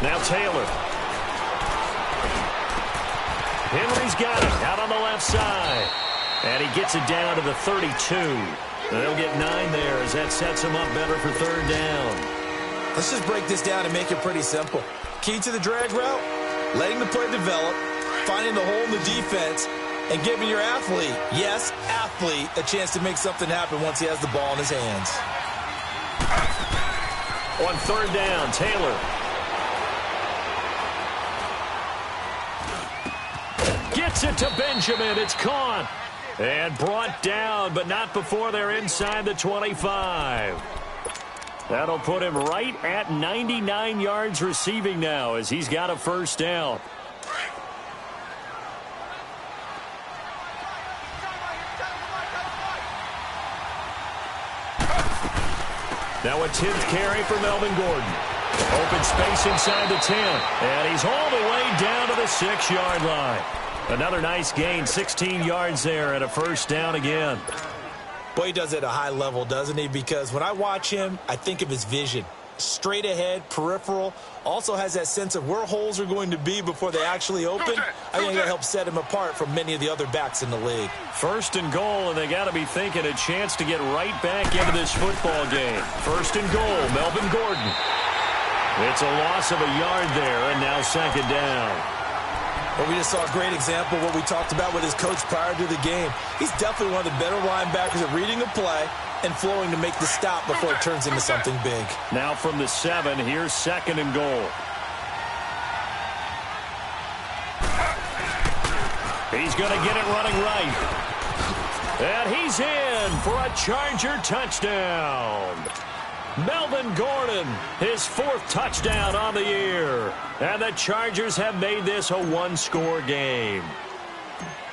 Now Taylor. Henry's got it out on the left side. And he gets it down to the 32. They'll get 9 there as that sets him up better for third down. Let's just break this down and make it pretty simple. Key to the drag route, letting the play develop, finding the hole in the defense, and giving your athlete, yes, athlete, a chance to make something happen once he has the ball in his hands. On third down, Taylor. Gets it to Benjamin. It's caught. And brought down, but not before they're inside the 25. That'll put him right at 99 yards receiving now as he's got a first down. Now a 10th carry for Melvin Gordon. Open space inside the 10. And he's all the way down to the 6-yard line. Another nice gain, 16 yards there and a first down again. Boy, he does it at a high level, doesn't he? Because when I watch him, I think of his vision. Straight ahead, peripheral. Also has that sense of where holes are going to be before they actually open. I think that helps set him apart from many of the other backs in the league. First and goal, and they got to be thinking a chance to get right back into this football game. First and goal, Melvin Gordon. It's a loss of a yard there, and now second down. Well, we just saw a great example of what we talked about with his coach prior to the game. He's definitely one of the better linebackers at reading a play and flowing to make the stop before it turns into something big. Now from the 7, here's second and goal. He's going to get it running right. And he's in for a Charger touchdown. Melvin Gordon, his 4th touchdown on the year. And the Chargers have made this a one-score game.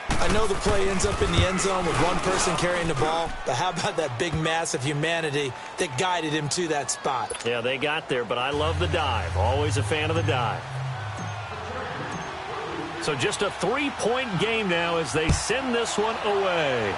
I know the play ends up in the end zone with one person carrying the ball, but how about that big mass of humanity that guided him to that spot? Yeah, they got there, but I love the dive. Always a fan of the dive. So just a 3-point game now as they send this one away.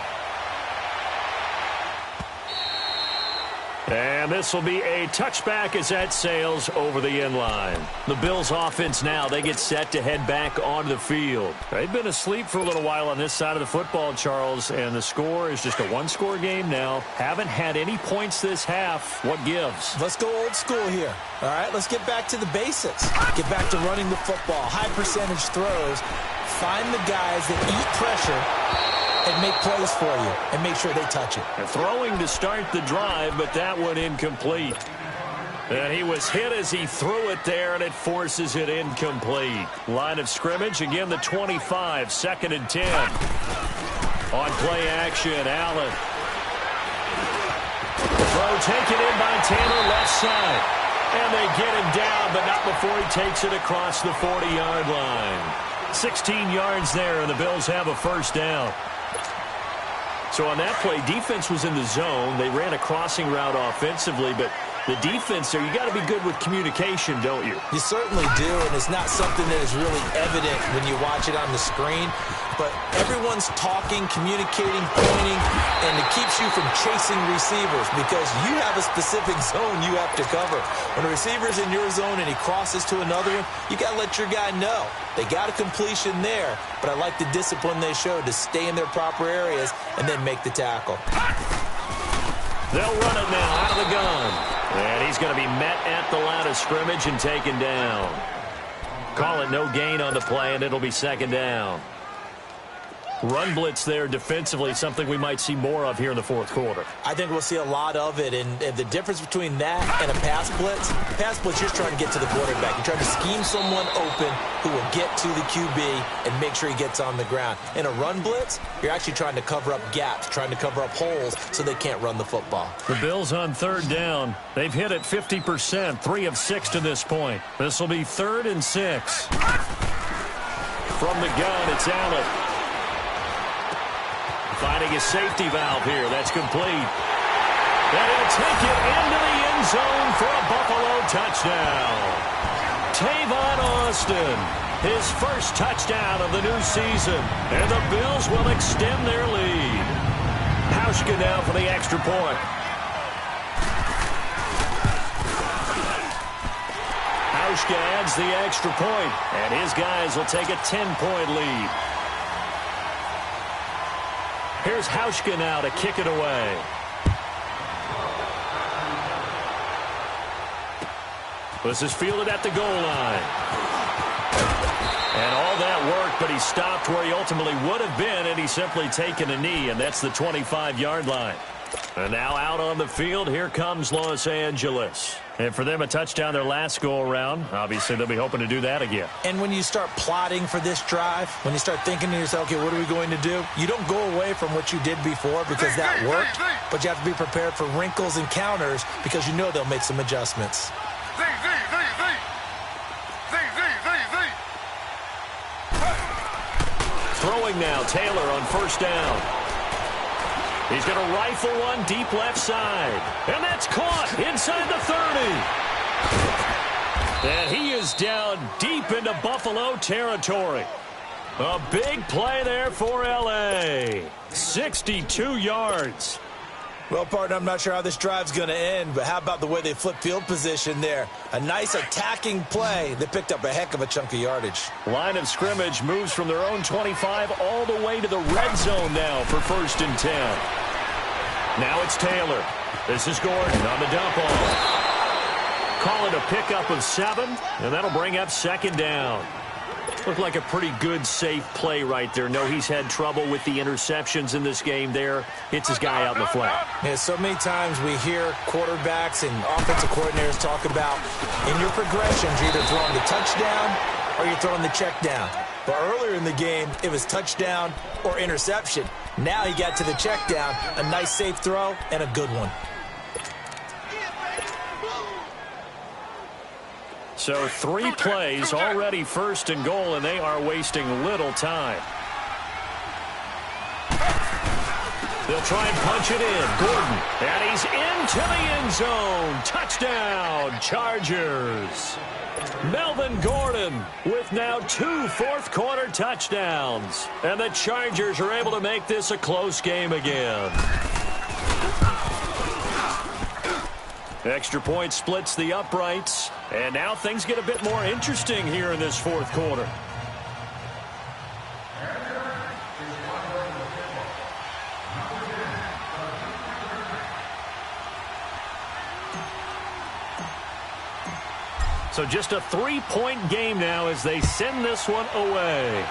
And this will be a touchback as that sails over the end line. The Bills offense now, they get set to head back onto the field. They've been asleep for a little while on this side of the football, Charles, and the score is just a one-score game now. Haven't had any points this half. What gives? Let's go old school here. All right, let's get back to the basics. Get back to running the football, high percentage throws. Find the guys that eat pressure and make plays for you, and make sure they touch it. And throwing to start the drive, but that one incomplete. And he was hit as he threw it there, and it forces it incomplete. Line of scrimmage, again the 25, 2nd and 10. On play action, Allen. Throw taken in by Taylor, left side. And they get him down, but not before he takes it across the 40-yard line. 16 yards there, and the Bills have a first down. So on that play, defense was in the zone. They ran a crossing route offensively, but the defense there, you got to be good with communication, don't you? You certainly do, and it's not something that is really evident when you watch it on the screen. But everyone's talking, communicating, pointing, and it keeps you from chasing receivers because you have a specific zone you have to cover. When a receiver's in your zone and he crosses to another one, you got to let your guy know. They got a completion there, but I like the discipline they showed to stay in their proper areas and then make the tackle. They'll run it now out of the gun. And he's going to be met at the line of scrimmage and taken down. Call it no gain on the play, and it'll be second down. Run blitz there defensively, something we might see more of here in the fourth quarter. I think we'll see a lot of it, and the difference between that and a pass blitz, you're just trying to get to the quarterback. You're trying to scheme someone open who will get to the QB and make sure he gets on the ground. In a run blitz, you're actually trying to cover up gaps, trying to cover up holes so they can't run the football. The Bills on third down. They've hit it 50%, 3 of 6 to this point. This will be 3rd and 6. From the gun, it's Allen. Finding a safety valve here. That's complete. And he'll take it into the end zone for a Buffalo touchdown. Tavon Austin, his first touchdown of the new season. And the Bills will extend their lead. Hauschka now for the extra point. Hauschka adds the extra point, and his guys will take a 10-point lead. Here's Hauschka now to kick it away. This is fielded at the goal line. And all that worked, but he stopped where he ultimately would have been, and he's simply taken a knee, and that's the 25-yard line. And now out on the field, here comes Los Angeles. And for them, a touchdown their last go-around. Obviously, they'll be hoping to do that again. And when you start plotting for this drive, when you start thinking to yourself, okay, what are we going to do? You don't go away from what you did before because that worked, but you have to be prepared for wrinkles and counters because you know they'll make some adjustments. Throwing now, Taylor on first down. He's going to rifle one deep left side. And that's caught inside the 30. And he is down deep into Buffalo territory. A big play there for L.A. 62 yards. Well, partner, I'm not sure how this drive's going to end, but how about the way they flip field position there? A nice attacking play that picked up a heck of a chunk of yardage. Line of scrimmage moves from their own 25 all the way to the red zone now for 1st and 10. Now it's Taylor. This is Gordon on the dump off. Call it a pickup of 7, and that'll bring up 2nd down. Looked like a pretty good, safe play right there. No, he's had trouble with the interceptions in this game there. Hits his guy out in the flat. Yeah, so many times we hear quarterbacks and offensive coordinators talk about in your progressions, you're either throwing the touchdown or you're throwing the check down. But earlier in the game, it was touchdown or interception. Now he got to the check down, a nice safe throw, and a good one. So 3 plays, already 1st and goal, and they are wasting little time. They'll try and punch it in. Gordon, and he's into the end zone. Touchdown, Chargers. Melvin Gordon with now 2 fourth-quarter touchdowns. And the Chargers are able to make this a close game again. Extra point splits the uprights. And now things get a bit more interesting here in this 4th quarter. So just a 3-point game now as they send this one away.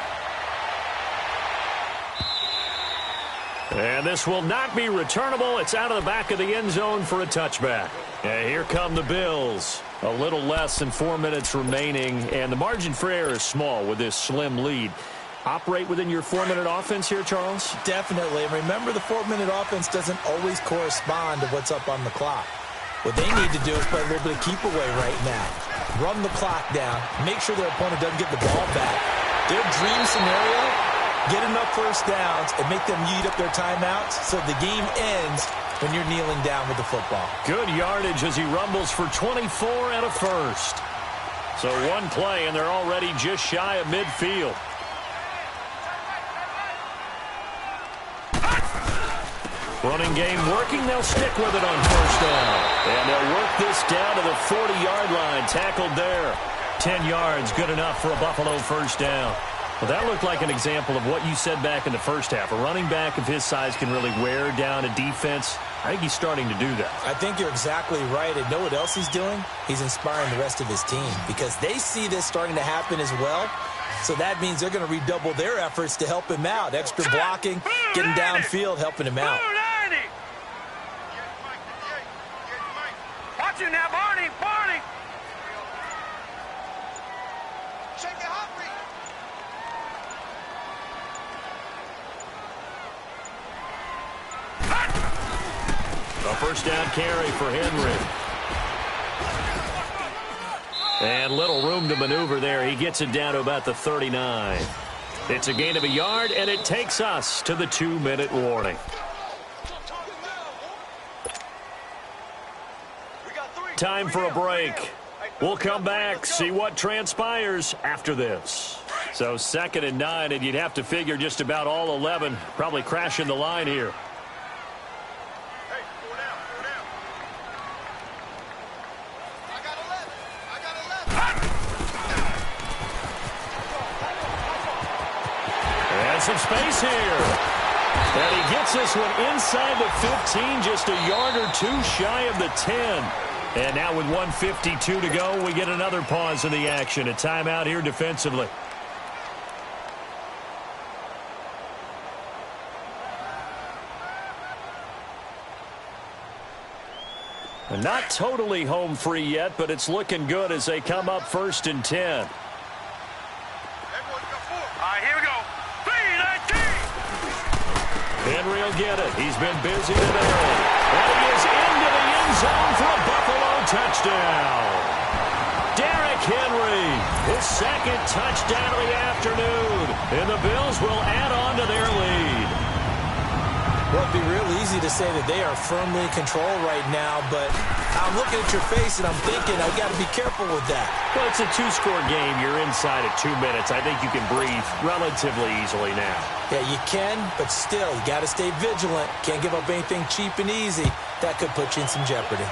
And this will not be returnable. It's out of the back of the end zone for a touchback. And here come the Bills. A little less than 4 minutes remaining, and the margin for error is small with this slim lead. Operate within your 4-minute offense here, Charles? Definitely. And remember, the 4-minute offense doesn't always correspond to what's up on the clock. What they need to do is play a little bit of keep away right now. Run the clock down. Make sure their opponent doesn't get the ball back. Their dream scenario, get enough first downs and make them eat up their timeouts so the game ends when you're kneeling down with the football. Good yardage as he rumbles for 24 and a first. So 1 play, and they're already just shy of midfield. Running game working. They'll stick with it on first down. And they'll work this down to the 40-yard line. Tackled there. 10 yards, good enough for a Buffalo first down. Well, that looked like an example of what you said back in the first half. A running back of his size can really wear down a defense. I think he's starting to do that. I think you're exactly right. And know what else he's doing? He's inspiring the rest of his team because they see this starting to happen as well. So that means they're going to redouble their efforts to help him out. Extra blocking, getting downfield, helping him out. Watch him now, Barney. Barney. A first down carry for Henry. And little room to maneuver there. He gets it down to about the 39. It's a gain of a yard, and it takes us to the 2-minute warning. Time for a break. We'll come back, see what transpires after this. So 2nd and 9, and you'd have to figure just about all 11 probably crashing the line here. And some space here. And he gets this one inside the 15, just a yard or two shy of the 10. And now with 1:52 to go, we get another pause in the action. A timeout here defensively. And not totally home free yet, but it's looking good as they come up 1st and 10. All right, here we go. 3-19. Henry will get it. He's been busy today. And he is into the end zone for a Buffalo touchdown. Derrick Henry, his second touchdown of the afternoon. And the Bills will add on to their lead. Well, it'd be real easy to say that they are firmly in control right now, but I'm looking at your face and I'm thinking I've got to be careful with that. Well, it's a two-score game. You're inside at 2 minutes. I think you can breathe relatively easily now. Yeah, you can, but still, you got to stay vigilant. Can't give up anything cheap and easy. That could put you in some jeopardy.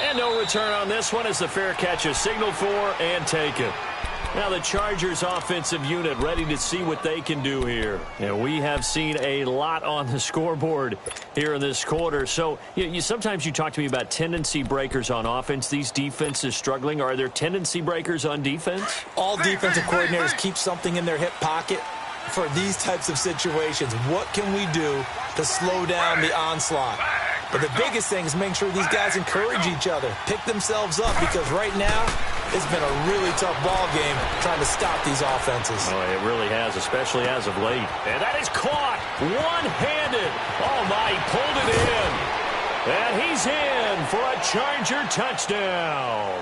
And no return on this one as the fair catch is signaled for and taken. Now the Chargers offensive unit ready to see what they can do here. And we have seen a lot on the scoreboard here in this quarter. So sometimes you talk to me about tendency breakers on offense. These defenses struggling. Are there tendency breakers on defense? All defensive coordinators keep something in their hip pocket for these types of situations. What can we do to slow down the onslaught? But the biggest thing is making sure these guys encourage each other, pick themselves up, because right now it's been a really tough ball game trying to stop these offenses. Oh, it really has, especially as of late. And that is caught one-handed. Oh, my, he pulled it in. And he's in for a Charger touchdown.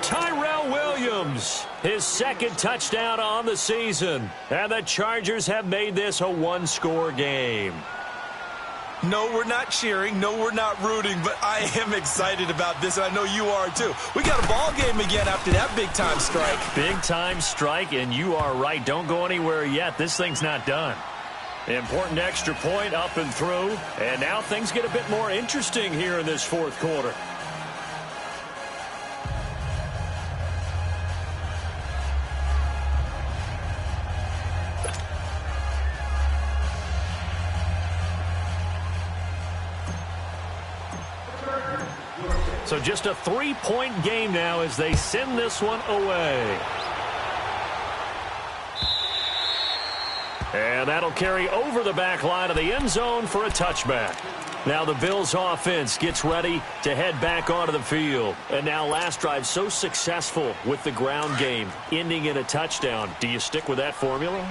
Tyrell Williams, his second touchdown on the season. And the Chargers have made this a one-score game. No, we're not cheering. No, we're not rooting, but I am excited about this, and I know you are too. We got a ball game again after that big-time strike. Big-time strike, and you are right. Don't go anywhere yet. This thing's not done. Important extra point up and through, and now things get a bit more interesting here in this fourth quarter. So just a 3-point game now as they send this one away. And that'll carry over the back line of the end zone for a touchback. Now the Bills offense gets ready to head back onto the field. And now last drive so successful with the ground game, ending in a touchdown. Do you stick with that formula?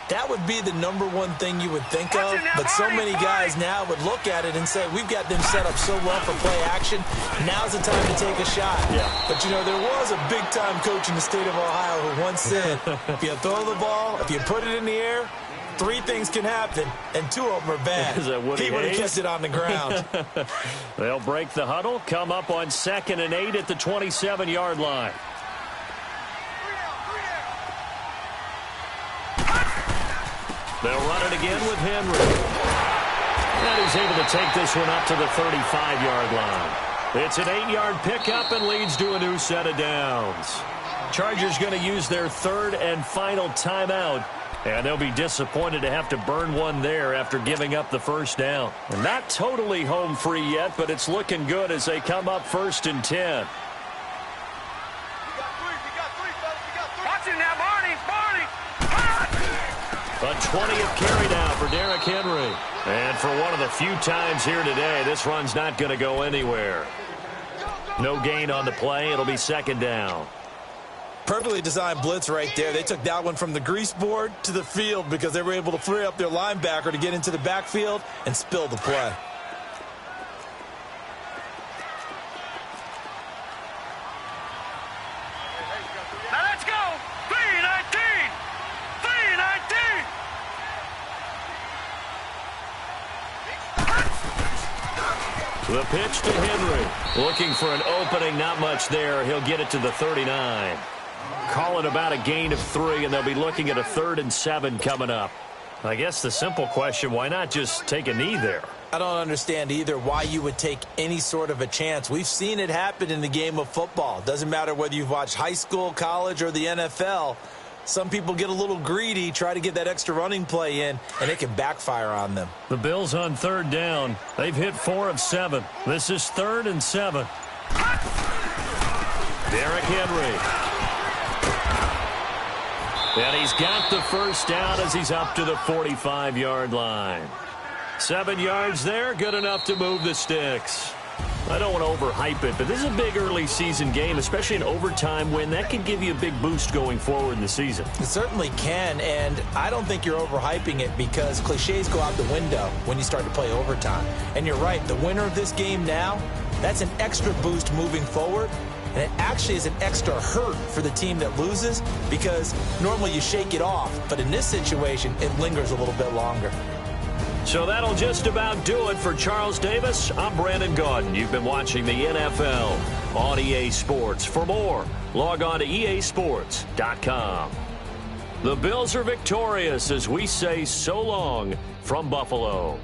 That would be the number one thing you would think of, but so many guys now would look at it and say, we've got them set up so well for play action. Now's the time to take a shot. Yeah. But, there was a big-time coach in the state of Ohio who once said, if you throw the ball, if you put it in the air, 3 things can happen, and 2 of them are bad. He would have kept it on the ground. They'll break the huddle, come up on 2nd and 8 at the 27-yard line. They'll run it again with Henry. And he's able to take this one up to the 35-yard line. It's an 8-yard pickup and leads to a new set of downs. Chargers going to use their 3rd and final timeout. And they'll be disappointed to have to burn one there after giving up the first down. And not totally home free yet, but it's looking good as they come up 1st and 10. Watch it now, Barney. A 20th carry now for Derrick Henry. And for one of the few times here today, this run's not going to go anywhere. No gain on the play. It'll be 2nd down. Perfectly designed blitz right there. They took that one from the grease board to the field because they were able to free up their linebacker to get into the backfield and spill the play. Now let's go. 3-19. 3-19. The pitch to Henry. Looking for an opening, not much there. He'll get it to the 39. Call it about a gain of 3, and they'll be looking at a 3rd and 7 coming up. I guess the simple question, why not just take a knee there? I don't understand either why you would take any sort of a chance. We've seen it happen in the game of football. Doesn't matter whether you've watched high school, college, or the NFL. Some people get a little greedy, try to get that extra running play in, and it can backfire on them. The Bills on third down. They've hit 4 of 7. This is 3rd and 7. Derrick Henry. And he's got the first down as he's up to the 45-yard line. 7 yards there, good enough to move the sticks. I don't want to overhype it, but this is a big early season game, especially an overtime win. That can give you a big boost going forward in the season. It certainly can, and I don't think you're overhyping it because cliches go out the window when you start to play overtime. And you're right, the winner of this game now, that's an extra boost moving forward. And it actually is an extra hurt for the team that loses because normally you shake it off. But in this situation, it lingers a little bit longer. So that'll just about do it for Charles Davis. I'm Brandon Gaudin. You've been watching the NFL on EA Sports. For more, log on to easports.com. The Bills are victorious as we say so long from Buffalo.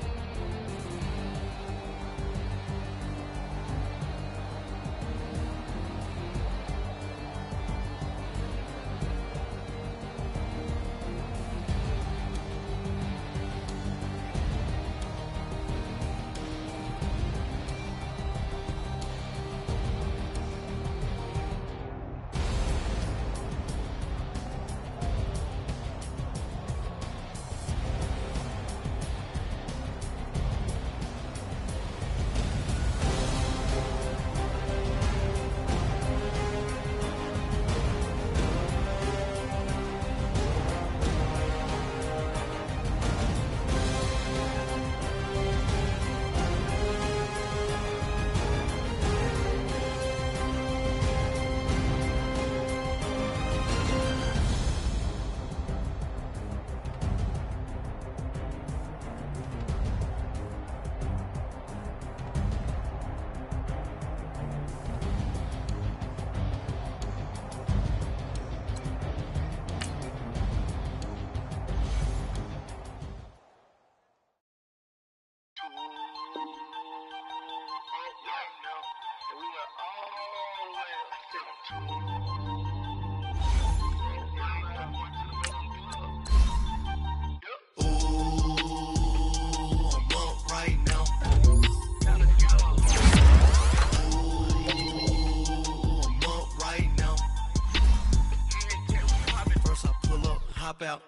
Out,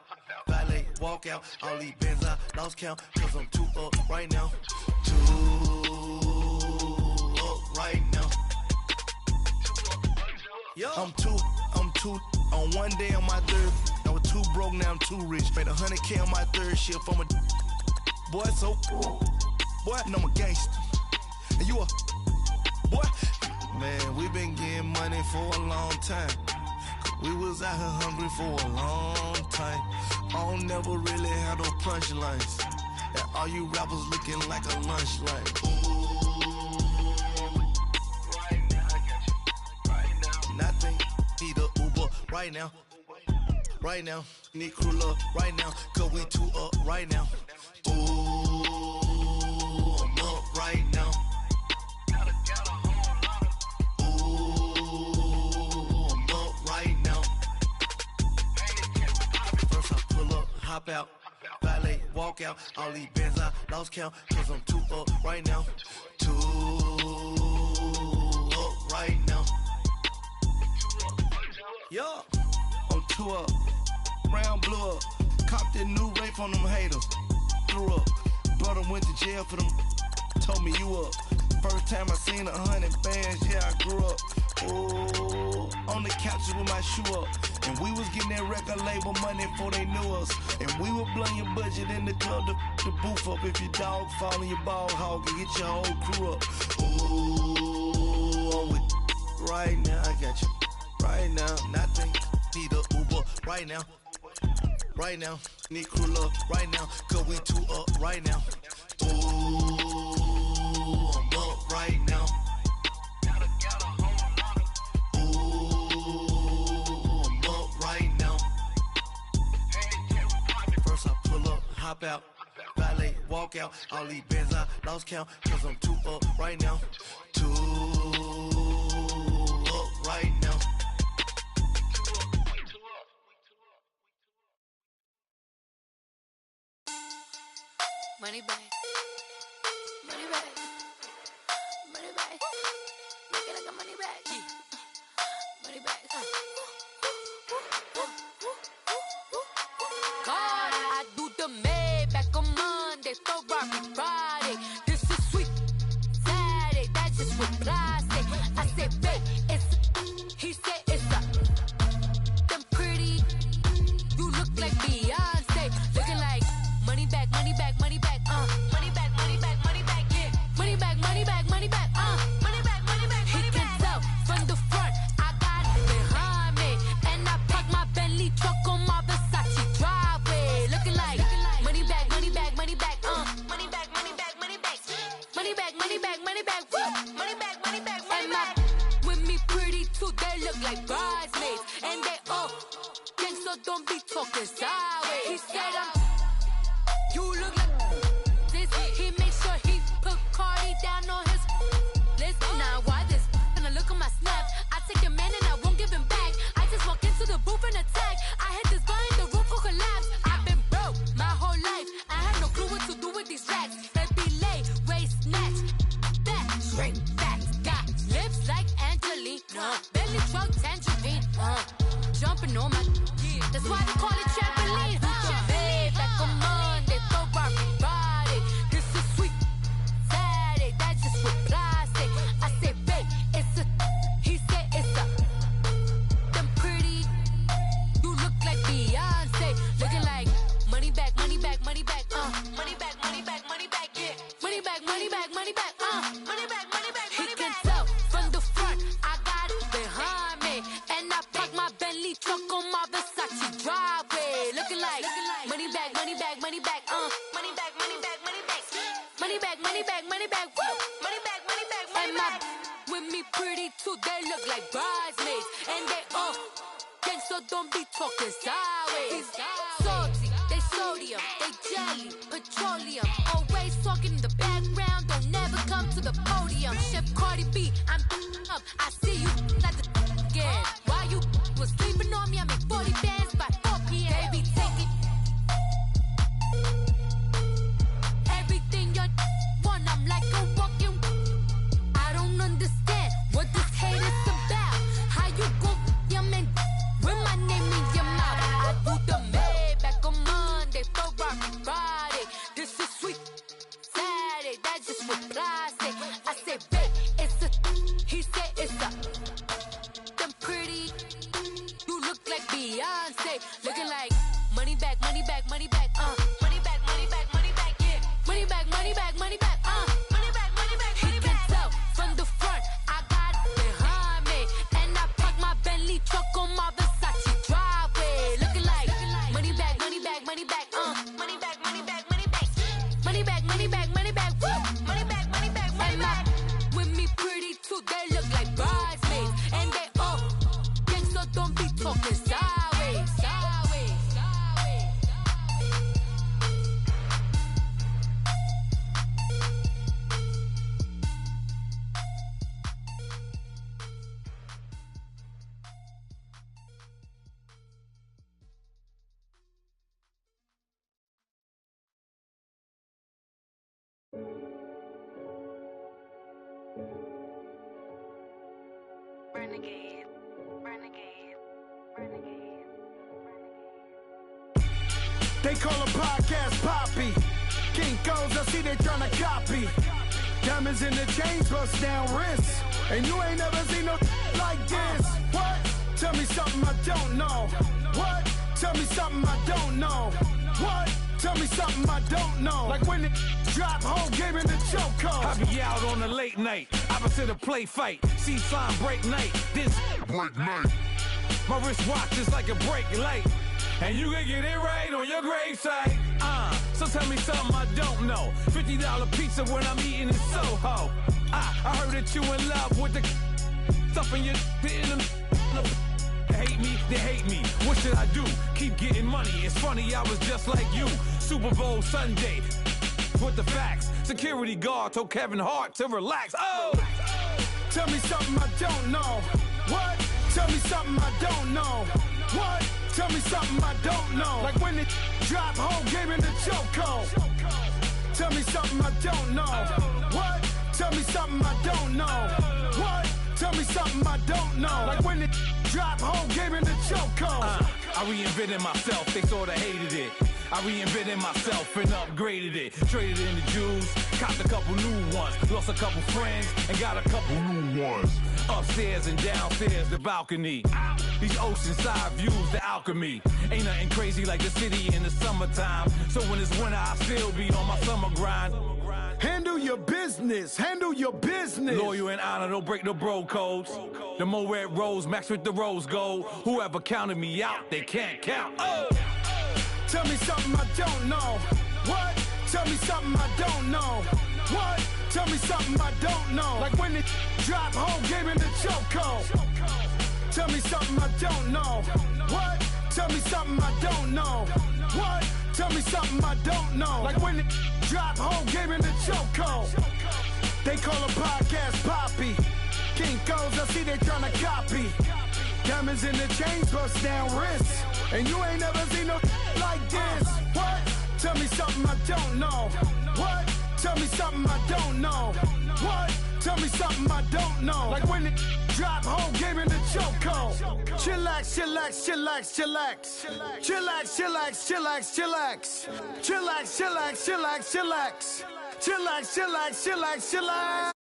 valet, walk out, all these bands I lost count, cause I'm 2 up right now, 2 up right now, yo, I'm two, on one day on my third, I was 2 broke, now I'm 2 rich, made 100K on my third shift, I'm a boy, so, boy, and I'm a gangster, and you a, boy, man, we been getting money for a long time. We was out here hungry for a long time. I don't never really have no punchlines. And all you rappers looking like a lunch line. Right now, I got you. Right now. Nothing. Need a Uber right now. Right now. Need crew love right now. Cause we 2 up right now. Ooh, I'm up right now. Hop out, valet, walk out, all these bands I lost count, cause I'm 2 up right now, 2 up right now, yo, I'm 2 up, round blew up, copped that new rape on them haters, threw up, brother went to jail for them, told me you up, first time I seen 100 bands, yeah I grew up, ooh, on the couches with my shoe up. And we was getting that record label money before they knew us. And we were blowing your budget in the club to boof up. If your dog fall in your ball hog and get your whole crew up. Ooh, I'm with right now, I got you. Right now, nothing, need a Uber right now. Right now, need crew love right now. Cause we 2 up right now. Ooh, I'm up right now. Hop out, valet, walk out, all these bands I lost count, cause I'm 2 up right now, 2 up right now. Money back. Money back. Money back. Make it like a money back. Money back. God, I do the Maybach on Monday, Ferrari Friday. This is sweet Saturday. That's just what I say. I say, babe, it's. He said it's a. Them pretty. You look like Beyonce. Looking like money back, money back, money back. Money back, money back, money back. Yeah. Money back, money back, money back. Money back, money back, money back. He can tell from the front. I got it behind me, and I park my Bentley truck on my Versace driveway. Looking like money back, money back, money back. Money back, money back, money back. Money back, money back, money back. Money back, money back, money back. With me pretty too, they look like bridesmaids, and they all gang, so don't be talking sideways. He said you look like this. He make sure he put Cardi down on his list. Now why this? And I look at my snap. I take your man and I won't give him back. I just walk into the booth and attack. I hit this button, the roof will collapse. I've been broke my whole life. I had no clue what to do with these racks. They be late, waist snatch, back, straight back. Got lips like Angelina, belly truck tangerine. Jumping on my, that's why they call it trampoline. Babe, back on Monday, Ferrari Friday. This is sweet Saturday. That's just what I say. I say, babe, it's a. He said it's a. Them pretty. You look like Beyonce. Looking like money back, money back, money back. Money back, money back, money back. Yeah. Money back, money back, money back. Money back, money back, money back. He can tell from the front. I got it behind me, and I park my Bentley truck on my Versace driveway. Looking like money back, money back, money back. Money back, money back, money back. Money back, money back, money back. Money back, money back, money back. With me pretty too, they look like bridesmaids, and they all gang, so don't be talking sideways. Salty, they sodium, they jelly, petroleum. Always talking in the background, don't never come to the podium. Chef Cardi B, I'm up. I see you at the again. While you was sleeping on me, I make 40 bands by 4 p.m. Baby, take it. Everything you want, I'm like a walking. I don't understand what this hate is about. How you go, your man, with my name in your mouth. I do the Maybach on Monday, Ferrari Friday. This is sweet Saturday. That's just what I say. I say, babe, it's a. He said it's a. Them pretty. You look like Beyonce. Looking like money back, money back, money back. Money back, money back, money back. Yeah. Money back, money back, money back. Money back, money back, money back. He can tell from the front. I got it behind me, and I park my Bentley truck on my Versace driveway. Looking like money back, money back, money back. Money back, money back, money back. Money back, money back, money back. Money back, money back, money back. With me pretty too, they look like bridesmaids, and they all gang, so don't be talking sideways. Sideways, sideways. Renegade, renegade, renegade, renegade. They call a podcast Poppy. Kinkos, I see they tryna copy. Diamonds in the chains, bust down wrists. And you ain't never seen no like this. What? Tell me something I don't know. What? Tell me something I don't know. What? Tell me something I don't know. Like when it drop, whole game in the chokehold. I be out on a late night, opposite a play fight. See sign break night, this break night. My wristwatch is like a brake light, and you can get it right on your gravesite. So tell me something I don't know. $50 pizza when I'm eating in Soho. I heard that you in love with the stuff in your in them. Hate me, they hate me. What should I do? Keep getting money. It's funny, I was just like you. Super Bowl Sunday. With the facts. Security guard told Kevin Hart to relax. Oh! Tell me something I don't know. What? Tell me something I don't know. What? Tell me something I don't know. Like when it drop, whole game in the chokehold. Tell me something I don't know. What? Tell me something I don't know. What? Tell me something I don't know. Like when it drop, whole game in the chokehold. I reinvented myself, they sorta hated it. I reinvented myself and upgraded it. Traded in the Jews, copped a couple new ones. Lost a couple friends and got a couple new ones. Upstairs and downstairs, the balcony. These oceanside views, the alchemy. Ain't nothing crazy like the city in the summertime. So when it's winter, I still be on my summer grind. Handle your business, handle your business. Loyal and honor, don't break no bro codes. The more red rose, max with the rose gold. Whoever counted me out, they can't count. Oh! Tell me something I don't know. What? Tell me something I don't know. What? Tell me something I don't know. Like when it drop, whole game in the chokehold. Tell me something I don't know. What? Tell me something I don't know. What? Tell me something I don't know. Like when it drop, whole game in the chokehold. They call a podcast Poppy. Kinkos, I see they tryna copy. Diamonds in the chains, bust down wrists. And you ain't never seen no like this. What? Tell me something I don't know. What? Tell me something I don't know. What? Tell me something I don't know. Like when it drop, whole game in the chokehold. Chillax, chillax, chillax, chillax. Chillax, chillax, chillax, chillax. Chillax, chillax, chillax, chillax. Chillax, chillax, chillax, chillax.